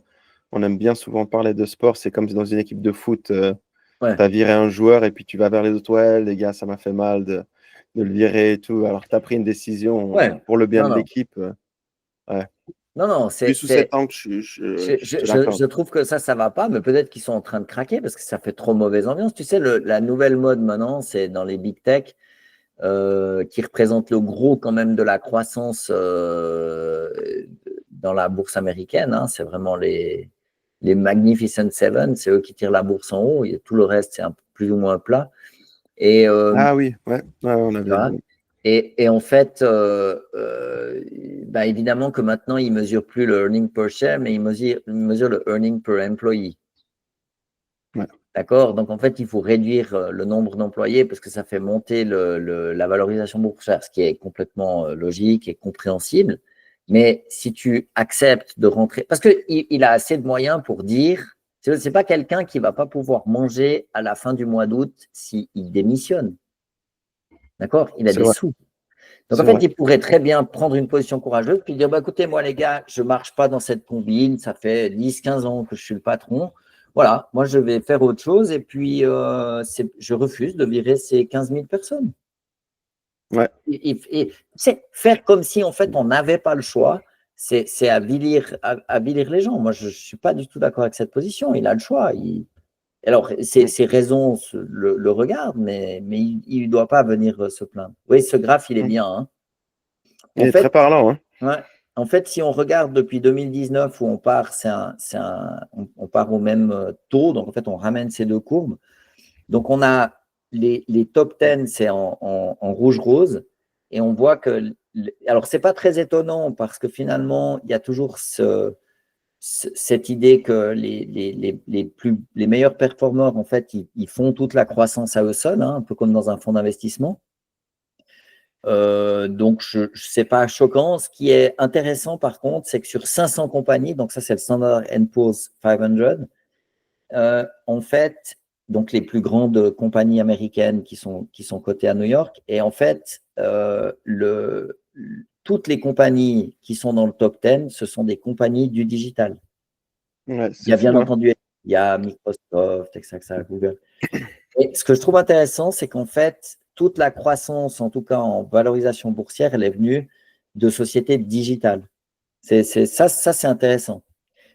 on aime bien souvent parler de sport, c'est comme dans une équipe de foot. ouais. Tu as viré un joueur et puis tu vas vers les autres. Ouais, les gars, ça m'a fait mal de le virer et tout. Alors, tu as pris une décision Ouais, pour le bien non, de non, l'équipe. Ouais. non, non, Plus sous cet angle, je te l'accorde. je trouve que ça va pas, mais peut-être qu'ils sont en train de craquer parce que ça fait trop mauvaise ambiance. Tu sais, la nouvelle mode maintenant, c'est dans les big tech qui représentent le gros quand même de la croissance dans la bourse américaine, hein. C'est vraiment les Magnificent Seven, c'est eux qui tirent la bourse en haut. Tout le reste, c'est plus ou moins plat. Et, Ah oui, ouais, ouais, on tu avait. vois, et en fait, bah, évidemment que maintenant, ils ne mesurent plus le earning per share, mais ils mesurent le earning per employee. Ouais, D'accord? Donc, en fait, il faut réduire le nombre d'employés parce que ça fait monter la valorisation boursière, ce qui est complètement logique et compréhensible. Mais si tu acceptes de rentrer, parce qu'il a assez de moyens pour dire, ce n'est pas quelqu'un qui ne va pas pouvoir manger à la fin du mois d'août s'il démissionne. D'accord? Il a c'est des vrai, sous. Donc, en c'est fait, vrai. il pourrait très bien prendre une position courageuse puis dire, bah, écoutez, moi, les gars, je ne marche pas dans cette combine, ça fait 10-15 ans que je suis le patron. Voilà, moi, je vais faire autre chose et puis je refuse de virer ces 15 000 personnes. Ouais, C'est faire comme si, en fait, on n'avait pas le choix. c'est avilir les gens. Moi, je ne suis pas du tout d'accord avec cette position. Il a le choix. Alors, ses raisons le regardent, mais il ne doit pas venir se plaindre. Oui, ce graphe, il est bien. Hein. Il est très parlant. Hein. Ouais. En fait, si on regarde depuis 2019 où on part, on part au même taux, donc en fait, on ramène ces deux courbes. Donc, on a les top 10, c'est en rouge-rose, et on voit que, alors, ce n'est pas très étonnant parce que finalement, il y a toujours cette idée que les meilleurs performeurs, en fait, ils font toute la croissance à eux seuls, hein, un peu comme dans un fonds d'investissement. Donc, c'est pas choquant. Ce qui est intéressant, par contre, c'est que sur 500 compagnies, donc ça, c'est le Standard & Poor's 500, en fait, donc les plus grandes compagnies américaines qui sont cotées à New York, et en fait, toutes les compagnies qui sont dans le top 10, ce sont des compagnies du digital. Ouais, Il y a fou, bien hein. entendu, il y a Microsoft, etc., Google. Et ce que je trouve intéressant, c'est qu'en fait, toute la croissance, en tout cas en valorisation boursière, elle est venue de sociétés digitales. Ça, c'est intéressant.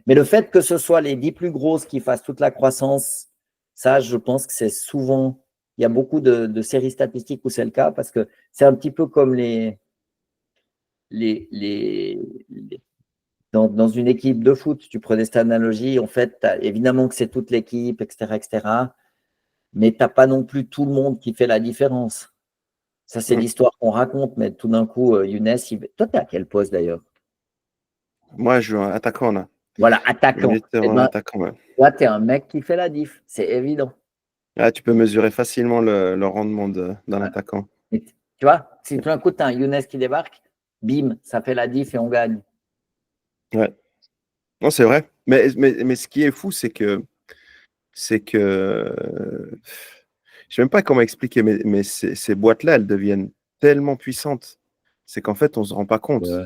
Mais le fait que ce soit les 10 plus grosses qui fassent toute la croissance, ça, je pense que c'est souvent, il y a beaucoup de séries statistiques où c'est le cas, parce que c'est un petit peu comme dans une équipe de foot, tu prenais cette analogie, en fait, évidemment que c'est toute l'équipe, etc., etc., mais tu n'as pas non plus tout le monde qui fait la différence. Ça, c'est l'histoire qu'on raconte, mais tout d'un coup, Younes, toi, tu es à quel poste d'ailleurs? Moi, je suis un attaquant, là. Voilà, attaquant. J'étais Eh un ben, attaquant, ouais. toi, tu es un mec qui fait la diff, c'est évident. Ah, tu peux mesurer facilement le rendement d'un Ouais. attaquant. Et tu vois, si tout d'un coup, tu as un Younes qui débarque, bim, ça fait la diff et on gagne. Ouais. Non, c'est vrai. Mais ce qui est fou, je sais même pas comment expliquer, mais ces boîtes-là, elles deviennent tellement puissantes. C'est qu'en fait, on se rend pas compte. Ouais.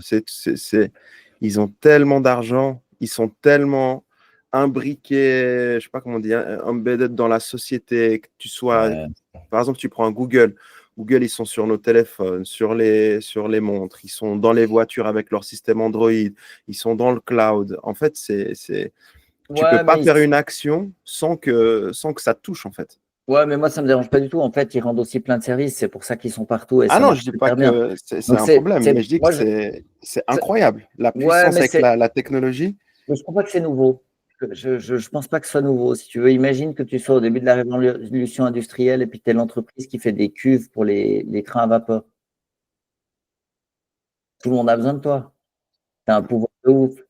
Ils ont tellement d'argent, ils sont tellement imbriqués, je sais pas comment dire, embedded dans la société, que tu sois, Ouais. par exemple, tu prends un Google. Google, ils sont sur nos téléphones, sur les montres, ils sont dans les voitures avec leur système Android, ils sont dans le cloud. En fait, tu peux Ouais, pas faire une action sans que ça te touche, en fait. ouais, mais moi, ça ne me dérange pas du tout. En fait, ils rendent aussi plein de services. C'est pour ça qu'ils sont partout et Ah ça non, marche je dis pas super bien. que c'est Donc, un problème, mais je dis que moi, c'est incroyable. La ouais, puissance avec la technologie. mais je ne crois pas que c'est nouveau. Je pense pas que ce soit nouveau. Si tu veux, imagine que tu sois au début de la révolution industrielle et puis tu es l'entreprise qui fait des cuves pour les trains à vapeur. Tout le monde a besoin de toi. Tu as un pouvoir de ouf.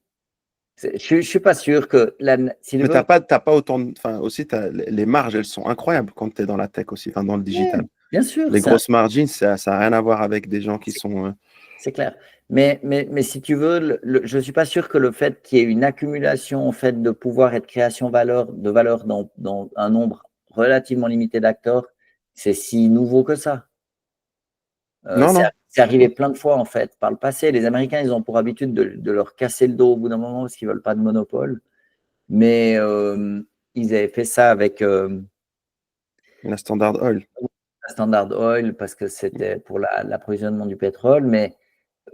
Je ne suis pas sûr que, si tu Mais veux, t'as pas autant enfin, aussi, les marges, elles sont incroyables quand tu es dans la tech aussi, enfin, dans le ouais, digital. bien sûr, Les grosses margins, ça n'a rien à voir avec des gens qui c'est sont. c'est clair. Mais si tu veux, je ne suis pas sûr que le fait qu'il y ait une accumulation en fait, de pouvoir et de création de valeur dans un nombre relativement limité d'acteurs, c'est si nouveau que ça. Non, non. C'est arrivé plein de fois en fait par le passé. Les Américains, ils ont pour habitude de leur casser le dos au bout d'un moment parce qu'ils ne veulent pas de monopole. Mais ils avaient fait ça avec La Standard Oil. Standard Oil parce que c'était pour l'approvisionnement du pétrole. Mais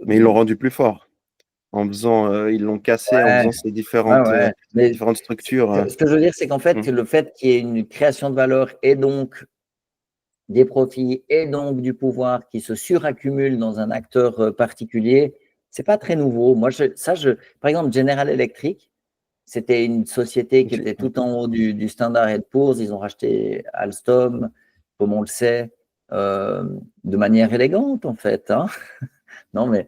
Mais ils l'ont rendu plus fort ils l'ont cassé en ouais, faisant ces ouais. Mais différentes structures. ce que je veux dire, c'est qu'en fait, le fait qu'il y ait une création de valeur et donc des profits et donc du pouvoir qui se suraccumulent dans un acteur particulier, c'est pas très nouveau. Moi, par exemple, General Electric, c'était une société qui était tout en haut du Standard & Poor's. Ils ont racheté Alstom, comme on le sait, de manière élégante, en fait. Hein. Non, mais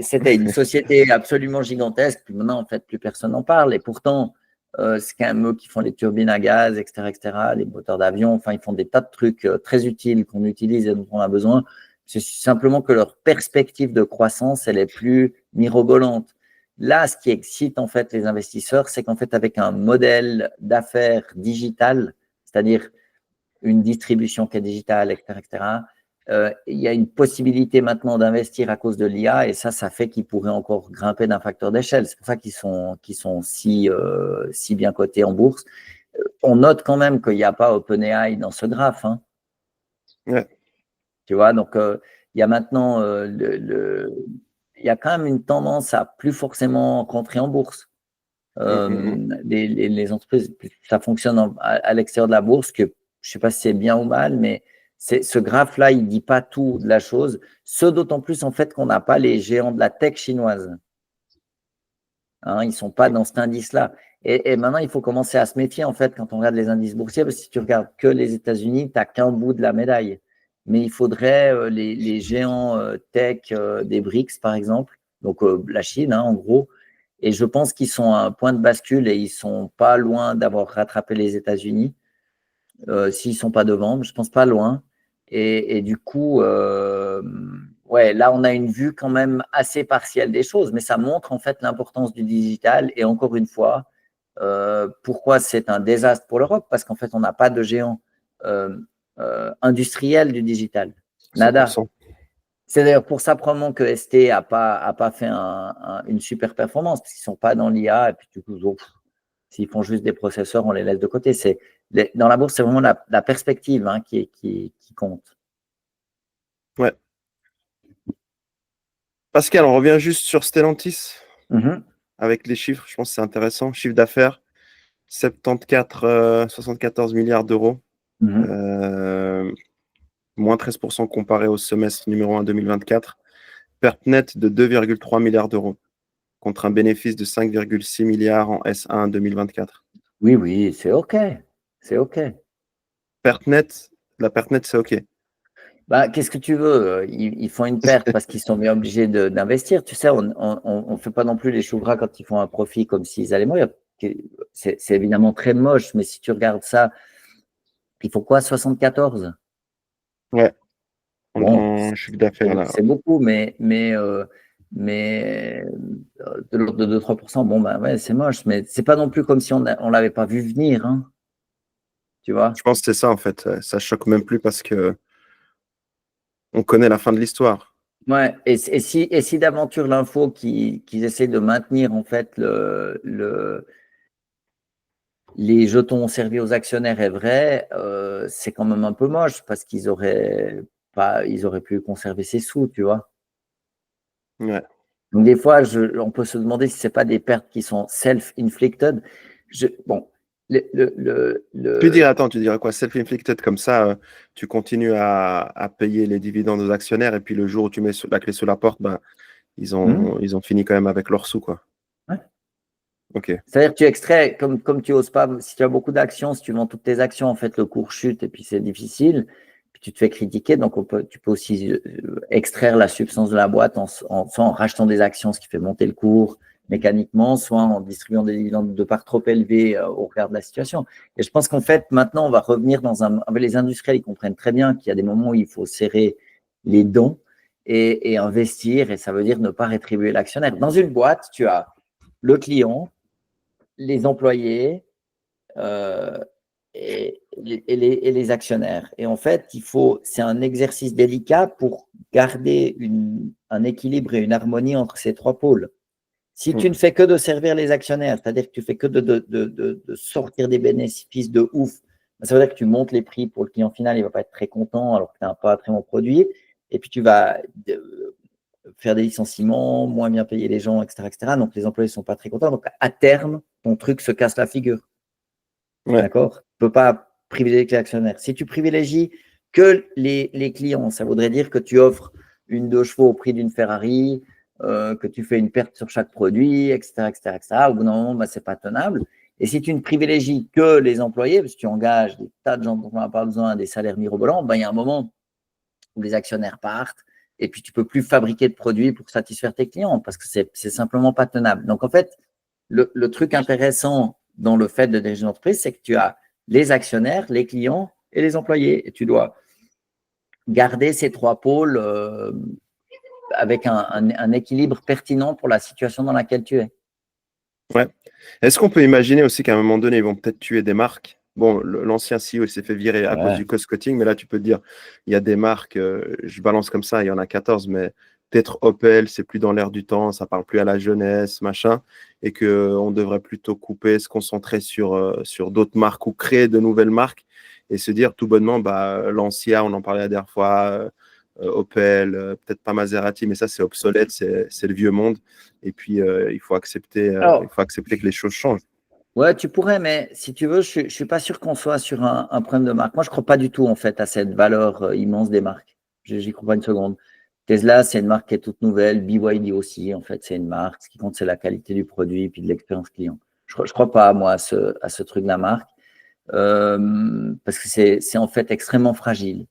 c'était une société absolument gigantesque. Puis maintenant, en fait, plus personne n'en parle. Et pourtant, c'est quand même eux qui font les turbines à gaz, etc., les moteurs d'avion. Enfin, ils font des tas de trucs très utiles qu'on utilise et dont on a besoin. C'est simplement que leur perspective de croissance, elle est plus mirobolante. Là, ce qui excite en fait les investisseurs, c'est qu'en fait, avec un modèle d'affaires digital, c'est-à-dire une distribution qui est digitale, etc., il y a une possibilité maintenant d'investir à cause de l'IA et ça fait qu'ils pourraient encore grimper d'un facteur d'échelle. C'est pour ça qu'ils sont si bien cotés en bourse. On note quand même qu'il n'y a pas OpenAI dans ce graphe. Hein. Ouais. Tu vois, donc il y a maintenant il y a quand même une tendance à plus forcément rentrer en bourse. Les entreprises, ça fonctionne à l'extérieur de la bourse, que je ne sais pas si c'est bien ou mal, mais ce graphe-là, il ne dit pas tout de la chose. Ce d'autant plus, en fait, qu'on n'a pas les géants de la tech chinoise. Hein, ils ne sont pas dans cet indice-là. Et maintenant, il faut commencer à se méfier, en fait, quand on regarde les indices boursiers, parce que si tu regardes que les États-Unis, tu n'as qu'un bout de la médaille. Mais il faudrait les géants tech des BRICS, par exemple, donc la Chine, hein, en gros. Et je pense qu'ils sont à un point de bascule et ils ne sont pas loin d'avoir rattrapé les États-Unis. S'ils ne sont pas devant, je ne pense pas loin. Et du coup, ouais, là, on a une vue quand même assez partielle des choses, mais ça montre en fait l'importance du digital. Et encore une fois, pourquoi c'est un désastre pour l'Europe? Parce qu'en fait, on n'a pas de géant industriel du digital. Nada. 100%. C'est d'ailleurs pour ça probablement que ST n'a pas fait une super performance, parce qu'ils ne sont pas dans l'IA. Et puis du coup, s'ils font juste des processeurs, on les laisse de côté. Dans la bourse, c'est vraiment la perspective hein, qui compte. Ouais. Pascal, on revient juste sur Stellantis avec les chiffres. Je pense que c'est intéressant. Chiffre d'affaires, 74 milliards d'euros. Moins 13% comparé au semestre numéro 1 2024. Perte nette de 2,3 milliards d'euros contre un bénéfice de 5,6 milliards en S1 2024. Oui, c'est OK. C'est OK. Perte nette, la perte nette, c'est OK. Bah, qu'est-ce que tu veux? Ils font une perte parce qu'ils sont bien obligés d'investir. Tu sais, on ne fait pas non plus les choux gras quand ils font un profit comme s'ils allaient mourir. C'est évidemment très moche, mais si tu regardes ça, il faut quoi? 74? Ouais, Bon, en chiffre d'affaires là. c'est beaucoup, mais de l'ordre de 2-3%, bon, bah ouais, c'est moche, mais c'est pas non plus comme si on l'avait pas vu venir, hein, tu vois? Je pense que c'est ça en fait. Ça choque même plus parce que on connaît la fin de l'histoire. Ouais, et si d'aventure l'info qu'ils essaient de maintenir en fait les jetons servis aux actionnaires est vrai, c'est quand même un peu moche parce qu'ils auraient pu conserver ces sous, tu vois. Ouais. Donc des fois, on peut se demander si c'est pas des pertes qui sont self-inflicted. Bon, Attends, tu dirais quoi? Self-inflicted, comme ça, tu continues à payer les dividendes aux actionnaires et puis le jour où tu mets la clé sous la porte, ben, ils ont fini quand même avec leurs sous, quoi. Ouais. Ok. C'est-à-dire que tu extrais, comme tu n'oses pas, si tu as beaucoup d'actions, si tu vends toutes tes actions, en fait, le cours chute et puis c'est difficile, puis tu te fais critiquer. Donc, tu peux aussi extraire la substance de la boîte soit en rachetant des actions, ce qui fait monter le cours mécaniquement, soit en distribuant des dividendes de part trop élevés au regard de la situation. Et je pense qu'en fait, maintenant, on va revenir les industriels, ils comprennent très bien qu'il y a des moments où il faut serrer les dents et investir, et ça veut dire ne pas rétribuer l'actionnaire. Dans une boîte, tu as le client, les employés et les actionnaires. Et en fait, c'est un exercice délicat pour garder un équilibre et une harmonie entre ces trois pôles. Si tu ne fais que de servir les actionnaires, c'est-à-dire que tu fais que de sortir des bénéfices de ouf, ça veut dire que tu montes les prix pour le client final, il ne va pas être très content alors que tu n'as pas un très bon produit. Et puis tu vas faire des licenciements, moins bien payer les gens, etc., etc. Donc les employés ne sont pas très contents. Donc à terme, ton truc se casse la figure. Ouais. D'accord? Tu ne peux pas privilégier les actionnaires. Si tu privilégies que les clients, ça voudrait dire que tu offres une 2 chevaux au prix d'une Ferrari, que tu fais une perte sur chaque produit, etc., etc., etc. Au bout d'un moment, bah, ce n'est pas tenable. Et si tu ne privilégies que les employés, parce que tu engages des tas de gens dont on n'a pas besoin, des salaires mirobolants, bah, il y a un moment où les actionnaires partent et puis tu ne peux plus fabriquer de produits pour satisfaire tes clients parce que c'est simplement pas tenable. Donc, en fait, le truc intéressant dans le fait de diriger une entreprise, c'est que tu as les actionnaires, les clients et les employés. Et tu dois garder ces trois pôles avec un équilibre pertinent pour la situation dans laquelle tu es. Ouais. Est-ce qu'on peut imaginer aussi qu'à un moment donné, ils vont peut-être tuer des marques? Bon, l'ancien CEO, il s'est fait virer à cause du cost-cutting, mais là, tu peux te dire, il y a des marques, je balance comme ça, il y en a 14, mais peut-être Opel, c'est plus dans l'air du temps, ça parle plus à la jeunesse, machin, et qu'on devrait plutôt couper, se concentrer sur d'autres marques ou créer de nouvelles marques et se dire tout bonnement, bah, Lancia, on en parlait la dernière fois, Opel, peut-être pas Maserati, mais ça, c'est obsolète, c'est le vieux monde. Et puis, il faut accepter que les choses changent. Ouais, tu pourrais, mais si tu veux, je suis pas sûr qu'on soit sur un problème de marque. Moi, je crois pas du tout, en fait, à cette valeur immense des marques. J'y crois pas une seconde. Tesla, c'est une marque qui est toute nouvelle. BYD aussi, en fait, c'est une marque. Ce qui compte, c'est la qualité du produit et puis de l'expérience client. Je crois pas, moi, à ce truc de la marque, parce que c'est en fait extrêmement fragile.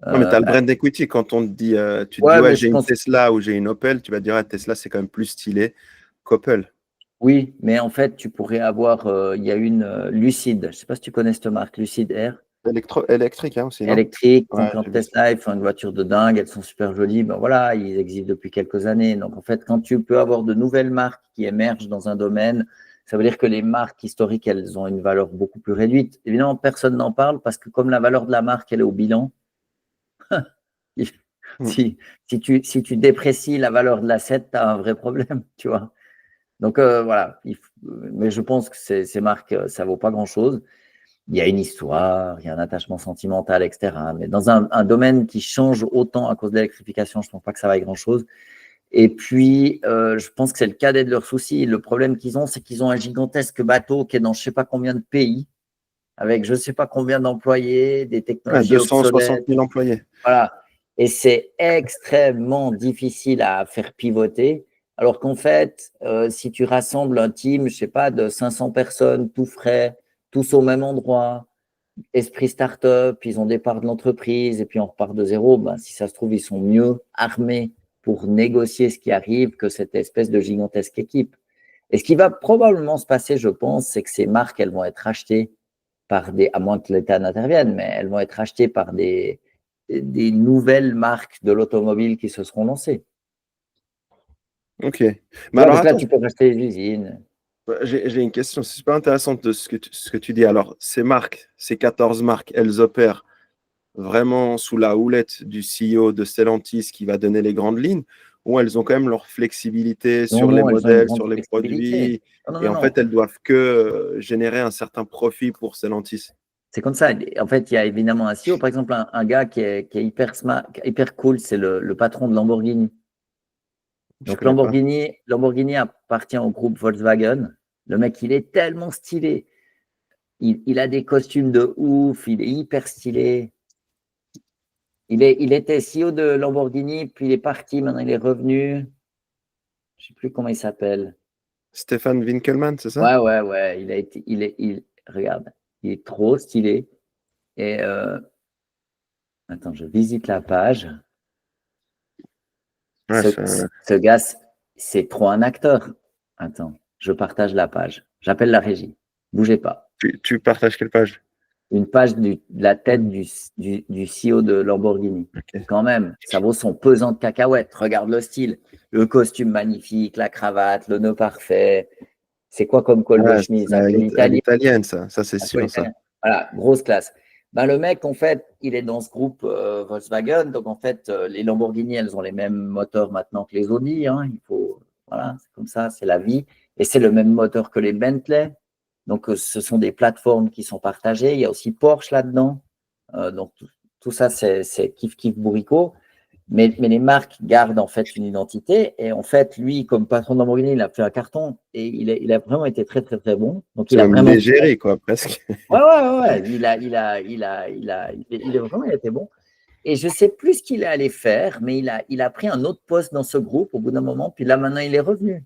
Non, mais tu as le brand equity. Quand on te dit, tu te dis, Ouais, ouais, mais je j'ai une pense. Tesla ou j'ai une Opel, tu vas te dire, ah, Tesla, c'est quand même plus stylé qu'Opel. Oui, mais en fait, tu pourrais avoir. Il y a une Lucid. Je sais pas si tu connais cette marque, Lucid Air. Électrique hein, aussi, non? Électrique, Ouais, concurrent j'ai vu ça. Tesla, ils font une voiture de dingue, elles sont super jolies. Ben voilà, ils existent depuis quelques années. Donc en fait, quand tu peux avoir de nouvelles marques qui émergent dans un domaine, ça veut dire que les marques historiques, elles ont une valeur beaucoup plus réduite. Évidemment, personne n'en parle parce que comme la valeur de la marque, elle est au bilan, Hmm. si tu déprécies la valeur de l'asset, tu as un vrai problème, tu vois. Donc voilà, mais je pense que ces marques, ça vaut pas grand-chose. Il y a une histoire, il y a un attachement sentimental, etc. Mais dans un domaine qui change autant à cause de l'électrification, je ne pense pas que ça vaille grand-chose. Et puis, je pense que c'est le cadet de leurs soucis. Le problème qu'ils ont, c'est qu'ils ont un gigantesque bateau qui est dans je ne sais pas combien de pays, avec je ne sais pas combien d'employés, des Ouais, technologies 260 obsolètes. 000 employés. Voilà. Et c'est extrêmement difficile à faire pivoter. Alors qu'en fait, si tu rassembles un team, je ne sais pas, de 500 personnes, tout frais, tous au même endroit, esprit start-up, ils ont des parts de l'entreprise et puis on repart de zéro, ben, si ça se trouve, ils sont mieux armés pour négocier ce qui arrive que cette espèce de gigantesque équipe. Et ce qui va probablement se passer, je pense, c'est que ces marques, elles vont être achetées par à moins que l'État n'intervienne, mais elles vont être achetées par des nouvelles marques de l'automobile qui se seront lancées. Ok. Tu Mais vois, alors, donc là, attends, tu peux racheter les usines. j'ai une question. C'est super intéressante de ce que tu dis. Alors, ces marques, ces 14 marques, elles opèrent vraiment sous la houlette du CEO de Stellantis qui va donner les grandes lignes, ou elles ont quand même leur flexibilité Non, sur les non, elles ont une modèles, grande sur les flexibilité. produits, Non, non, et non, en non. fait, elles doivent que générer un certain profit pour Stellantis. C'est comme ça. En fait, il y a évidemment un CEO, par exemple, un gars qui est hyper smart, hyper cool, c'est le patron de Lamborghini. Je Donc connais pas. Lamborghini appartient au groupe Volkswagen. Le mec, il est tellement stylé. Il a des costumes de ouf, il est hyper stylé. Il était CEO de Lamborghini, puis il est parti, maintenant il est revenu. Je ne sais plus comment il s'appelle. Stéphane Winkelmann, c'est ça? Ouais, ouais, ouais. Regarde, il est trop stylé. Et attends, je visite la page. Ouais, Ce gars, c'est trop un acteur. Attends, je partage la page. J'appelle la régie. Bougez pas. tu partages quelle page? Une page de la tête du CEO de Lamborghini. Ok. Quand même, ça vaut son pesant de cacahuètes. Regarde le style. Le costume magnifique, la cravate, le nœud parfait. C'est quoi comme col de Ouais, chemise? Un peu italien. l'italienne, ça c'est Un peu sûr, ça. italien. Voilà, grosse classe. Ben, le mec, en fait, il est dans ce groupe Volkswagen. Donc, en fait, les Lamborghini, elles ont les mêmes moteurs maintenant que les Audi. Hein. Voilà, c'est comme ça, c'est la vie. Et c'est le même moteur que les Bentley. Donc, ce sont des plateformes qui sont partagées. Il y a aussi Porsche là-dedans. Donc, tout ça, c'est kiff bourricot. Mais les marques gardent en fait une identité. Et en fait, lui, comme patron de Lamborghini, il a fait un carton et il a vraiment été très, très, très bon. Donc, C'est il a même vraiment. l'égérie, quoi, presque. Ouais, ouais, ouais, ouais. Il est vraiment, il était bon. Et je ne sais plus ce qu'il est allé faire, mais il a pris un autre poste dans ce groupe au bout d'un moment. Puis là, maintenant, il est revenu.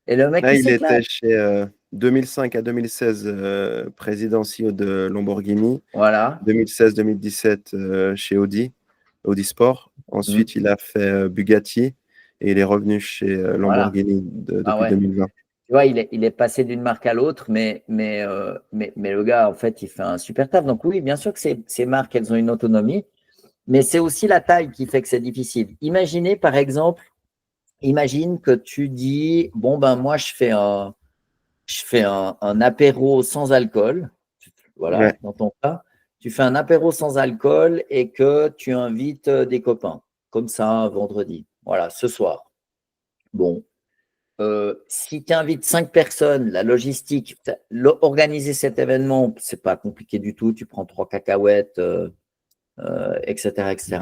Et le mec, Là, il il s'éclate. était chez 2005 à 2016 président CEO de Lamborghini, Voilà. 2016-2017 chez Audi Sport. Mm. Ensuite, il a fait Bugatti et il est revenu chez Voilà. Lamborghini Ah depuis ouais. 2020. Tu vois, il est passé d'une marque à l'autre, mais le gars, en fait, il fait un super taf. Donc oui, bien sûr que ces marques, elles ont une autonomie, mais c'est aussi la taille qui fait que c'est difficile. Imaginez, par exemple, imagine que tu dis, bon, ben moi, je fais un apéro sans alcool. Voilà, Ouais. dans ton cas, tu fais un apéro sans alcool et que tu invites des copains, comme ça, un vendredi. Voilà, ce soir. Bon, si tu invites 5 personnes, la logistique, organiser cet événement, c'est pas compliqué du tout. Tu prends 3 cacahuètes, etc., etc.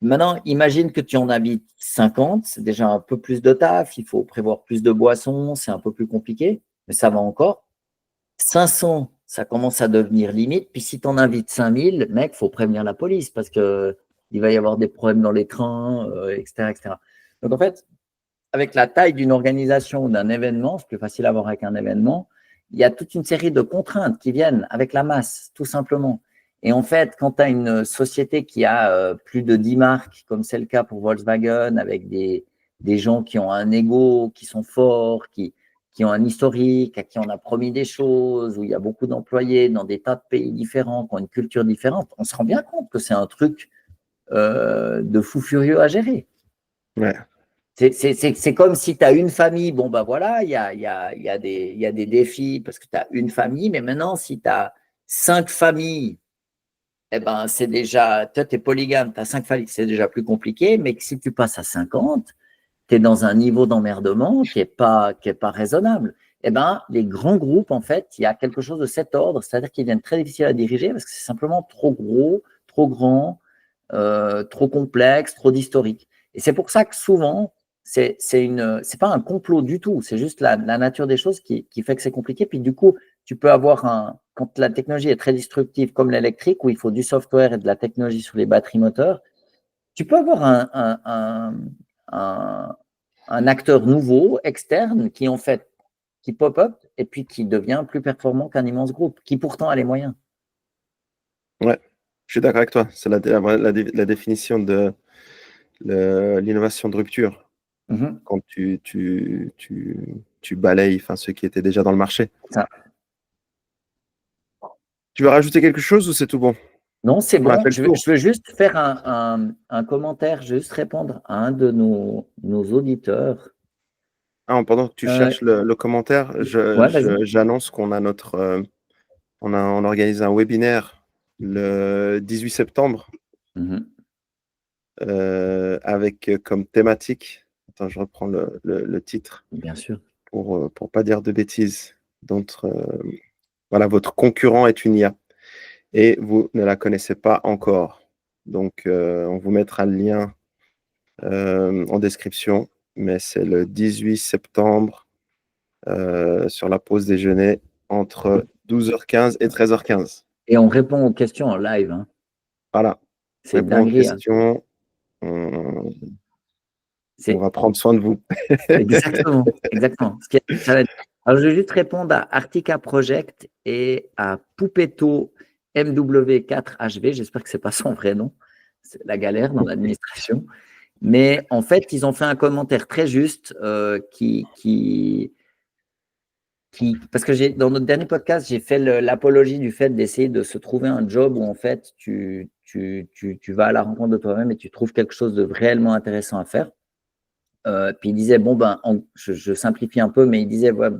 Maintenant, imagine que tu en habites 50, c'est déjà un peu plus de taf, il faut prévoir plus de boissons, c'est un peu plus compliqué, mais ça va encore. 500, ça commence à devenir limite. Puis si tu en invites 5000, mec, il faut prévenir la police parce qu'il va y avoir des problèmes dans les trains, etc., etc. Donc en fait, avec la taille d'une organisation ou d'un événement, c'est plus facile à voir avec un événement, il y a toute une série de contraintes qui viennent avec la masse, tout simplement. Et en fait, quand tu as une société qui a plus de 10 marques, comme c'est le cas pour Volkswagen, avec des gens qui ont un ego, qui sont forts, qui ont un historique, à qui on a promis des choses, où il y a beaucoup d'employés dans des tas de pays différents, qui ont une culture différente, on se rend bien compte que c'est un truc de fou furieux à gérer. Ouais. C'est comme si tu as une famille, bon, ben voilà, il y a des défis parce que tu as une famille, mais maintenant, si tu as 5 familles, eh ben, c'est déjà, toi, tu es polygame, tu as 5 familles, c'est déjà plus compliqué, mais si tu passes à 50, tu es dans un niveau d'emmerdement qui est pas raisonnable. Eh ben, les grands groupes, en fait, il y a quelque chose de cet ordre, c'est-à-dire qu'ils deviennent très difficiles à diriger parce que c'est simplement trop gros, trop grand, trop complexe, trop d'historique. Et c'est pour ça que souvent, c'est pas un complot du tout, c'est juste la nature des choses qui fait que c'est compliqué. Puis du coup, tu peux avoir quand la technologie est très destructive comme l'électrique, où il faut du software et de la technologie sur les batteries moteurs, tu peux avoir un acteur nouveau, externe, qui en fait, qui pop-up et puis qui devient plus performant qu'un immense groupe, qui pourtant a les moyens. Ouais, je suis d'accord avec toi. C'est la définition de l'innovation de rupture. Mhm. Quand tu balayes ce qui était déjà dans le marché. Ça. Tu veux rajouter quelque chose ou c'est tout bon? Non, c'est On a bon. fait le tour. Je veux juste faire un commentaire, juste répondre à un de nos auditeurs. Ah, pendant que tu cherches le commentaire, Ouais, vas-y. j'annonce qu'on a on organise un webinaire le 18 septembre Mhm. avec comme thématique, attends, je reprends le titre Bien sûr. pour pas dire de bêtises. Donc, voilà, votre concurrent est une IA et vous ne la connaissez pas encore. Donc, on vous mettra le lien en description, mais c'est le 18 septembre sur la pause déjeuner entre 12h15 et 13h15. Et on répond aux questions en live, hein. Voilà, on C'est répond aux dinguerie, hein. questions, on C'est va prendre soin de vous. exactement, exactement. Alors, je vais juste répondre à Artica Project et à Poupetto MW4HV. J'espère que c'est pas son vrai nom. C'est la galère dans l'administration. Mais en fait, ils ont fait un commentaire très juste parce que dans notre dernier podcast, j'ai fait l'apologie du fait d'essayer de se trouver un job où en fait tu vas à la rencontre de toi-même et tu trouves quelque chose de réellement intéressant à faire. Puis il disait, bon, je simplifie un peu, mais il disait, ouais,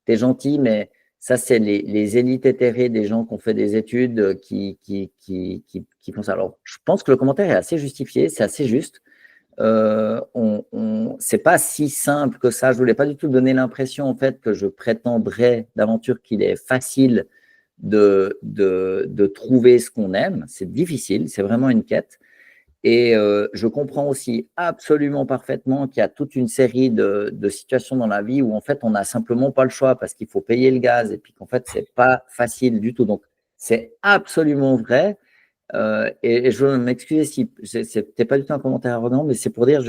t'es gentil, mais ça, c'est les élites éthérées des gens qui ont fait des études qui font ça. Alors, je pense que le commentaire est assez justifié, c'est assez juste. C'est pas si simple que ça. Je voulais pas du tout donner l'impression, en fait, que je prétendrais d'aventure qu'il est facile de trouver ce qu'on aime. C'est difficile, c'est vraiment une quête. Et je comprends aussi absolument parfaitement qu'il y a toute une série de situations dans la vie où en fait on n'a simplement pas le choix parce qu'il faut payer le gaz et puis qu'en fait c'est pas facile du tout. Donc c'est absolument vrai. Et je veux m'excuser si c'était pas du tout un commentaire arrogant, mais c'est pour dire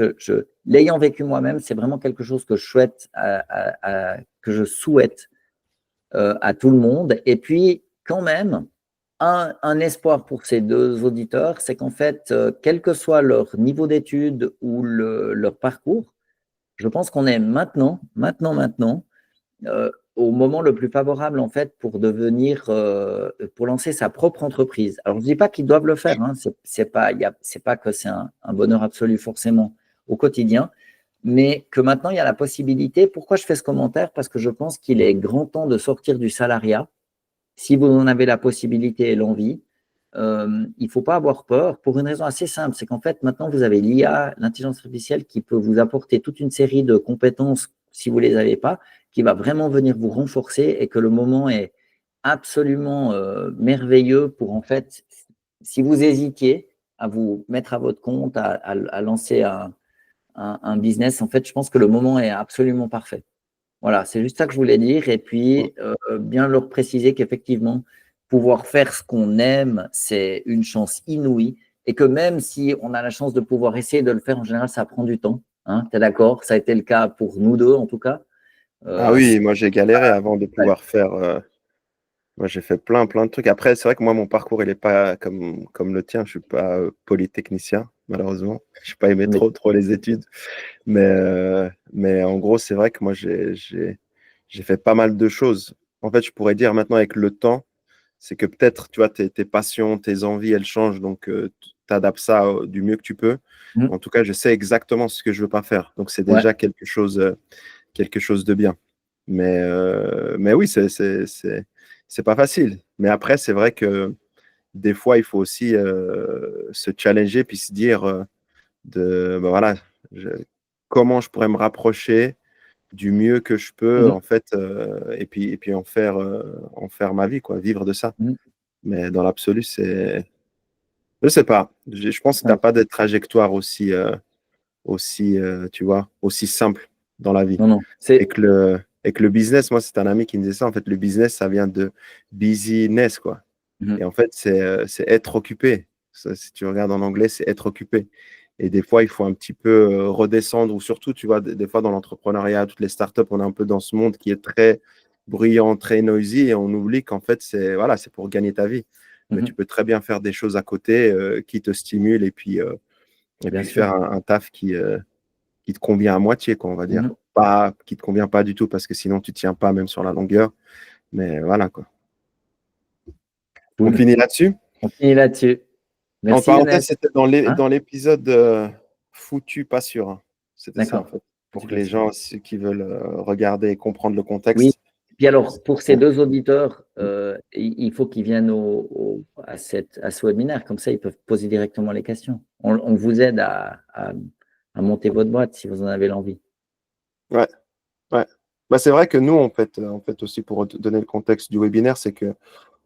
l'ayant vécu moi-même, c'est vraiment quelque chose que je souhaite à tout le monde. Et puis quand même, un espoir pour ces deux auditeurs, c'est qu'en fait, quel que soit leur niveau d'études ou leur parcours, je pense qu'on est maintenant, au moment le plus favorable en fait pour lancer sa propre entreprise. Alors, je ne dis pas qu'ils doivent le faire, hein, c'est pas que c'est un bonheur absolu forcément au quotidien, mais que maintenant il y a la possibilité. Pourquoi je fais ce commentaire? Parce que je pense qu'il est grand temps de sortir du salariat si vous en avez la possibilité et l'envie. Il ne faut pas avoir peur pour une raison assez simple, c'est qu'en fait, maintenant, vous avez l'IA, l'intelligence artificielle, qui peut vous apporter toute une série de compétences, si vous ne les avez pas, qui va vraiment venir vous renforcer et que le moment est absolument merveilleux pour, en fait, si vous hésitiez, à vous mettre à votre compte, à lancer un business, en fait, je pense que le moment est absolument parfait. Voilà, c'est juste ça que je voulais dire. Et Mm. puis, bien leur préciser qu'effectivement, pouvoir faire ce qu'on aime, c'est une chance inouïe. Et que même si on a la chance de pouvoir essayer de le faire, en général, ça prend du temps. Hein, tu es d'accord? Ça a été le cas pour nous deux, en tout cas. Ah C'est oui, moi j'ai galéré avant de ouais. pouvoir faire. Moi j'ai fait plein de trucs. Après, c'est vrai que moi mon parcours il est pas comme le tien. Je suis pas polytechnicien, malheureusement. Je n'ai pas aimé Mais, trop les études. Mais en gros, c'est vrai que moi j'ai fait pas mal de choses. En fait, je pourrais dire maintenant avec le temps, c'est que peut-être, tu vois, tes passions, tes envies, elles changent. Donc, tu adaptes ça du mieux que tu peux. mm, En tout cas, je sais exactement ce que je veux pas faire. Donc, c'est ouais. déjà quelque chose de bien. Mais oui, c'est pas facile. Mais après, c'est vrai que des fois, il faut aussi se challenger puis se dire ben voilà, je- comment je pourrais me rapprocher du mieux que je peux, Mhm, en fait, et puis en faire ma vie, quoi, vivre de ça. mhm, Mais dans l'absolu, je sais pas. Je pense que tu ouais. n'as pas de trajectoire aussi, tu vois, aussi simple dans la vie. Non, non. Et que le business, moi, c'est un ami qui me disait ça. En fait, le business, ça vient de business, quoi. Mhm, Et en fait, c'est être occupé. Ça, si tu regardes en anglais, c'est être occupé. Et des fois, il faut un petit peu redescendre, ou surtout, tu vois, des fois dans l'entrepreneuriat, toutes les startups, on est un peu dans ce monde qui est très bruyant, très noisy, et on oublie qu'en fait, c'est pour gagner ta vie. Mais tu mhm, peux très bien faire des choses à côté qui te stimulent et bien puis sûr. faire un taf qui te convient à moitié, quoi, on va dire. Mhm, Pas, qui te convient pas du tout, parce que sinon, tu tiens pas même sur la longueur. Mais voilà, quoi. On cool. finit là-dessus. On finit là-dessus. En Merci, Younes. parenthèse, c'était dans Hein? l'épisode foutu, pas sûr, hein. C'était ça, en D'accord. fait. Je Pour suis que pas les sûr. gens, ceux qui veulent regarder et comprendre le Oui. contexte. Puis alors, pour ces Bon. deux auditeurs, il faut qu'ils viennent à ce webinaire. Comme ça, ils peuvent poser directement les questions. On vous aide à monter votre boîte si vous en avez l'envie. Ouais, ouais. Bah, c'est vrai que nous, en fait aussi, pour te donner le contexte du webinaire, c'est que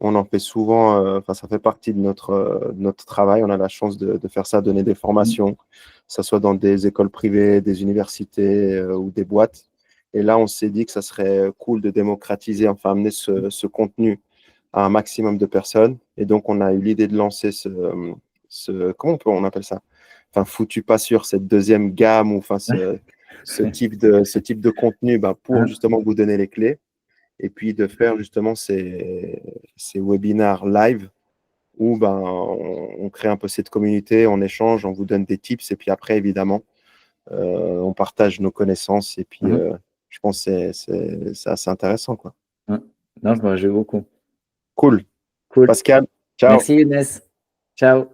on en fait souvent, enfin, ça fait partie de notre travail. On a la chance de faire ça, donner des Mhm, formations, que ce soit dans des écoles privées, des universités ou des boîtes. Et là, on s'est dit que ça serait cool de démocratiser, enfin, amener ce contenu à un maximum de personnes. Et donc, on a eu l'idée de lancer comment on appelle ça? Enfin, foutu pas sûr, cette deuxième gamme, ou enfin, ce type de contenu, bah, pour hein, justement vous donner les clés et puis de faire justement ces webinaires live où ben, on crée un peu cette communauté, on échange, on vous donne des tips et puis après, évidemment, on partage nos connaissances et puis mhm, je pense que c'est assez intéressant, quoi. hein. Non, je me réjouis beaucoup. Cool. Cool. Pascal, ciao. Merci, Younes. Ciao.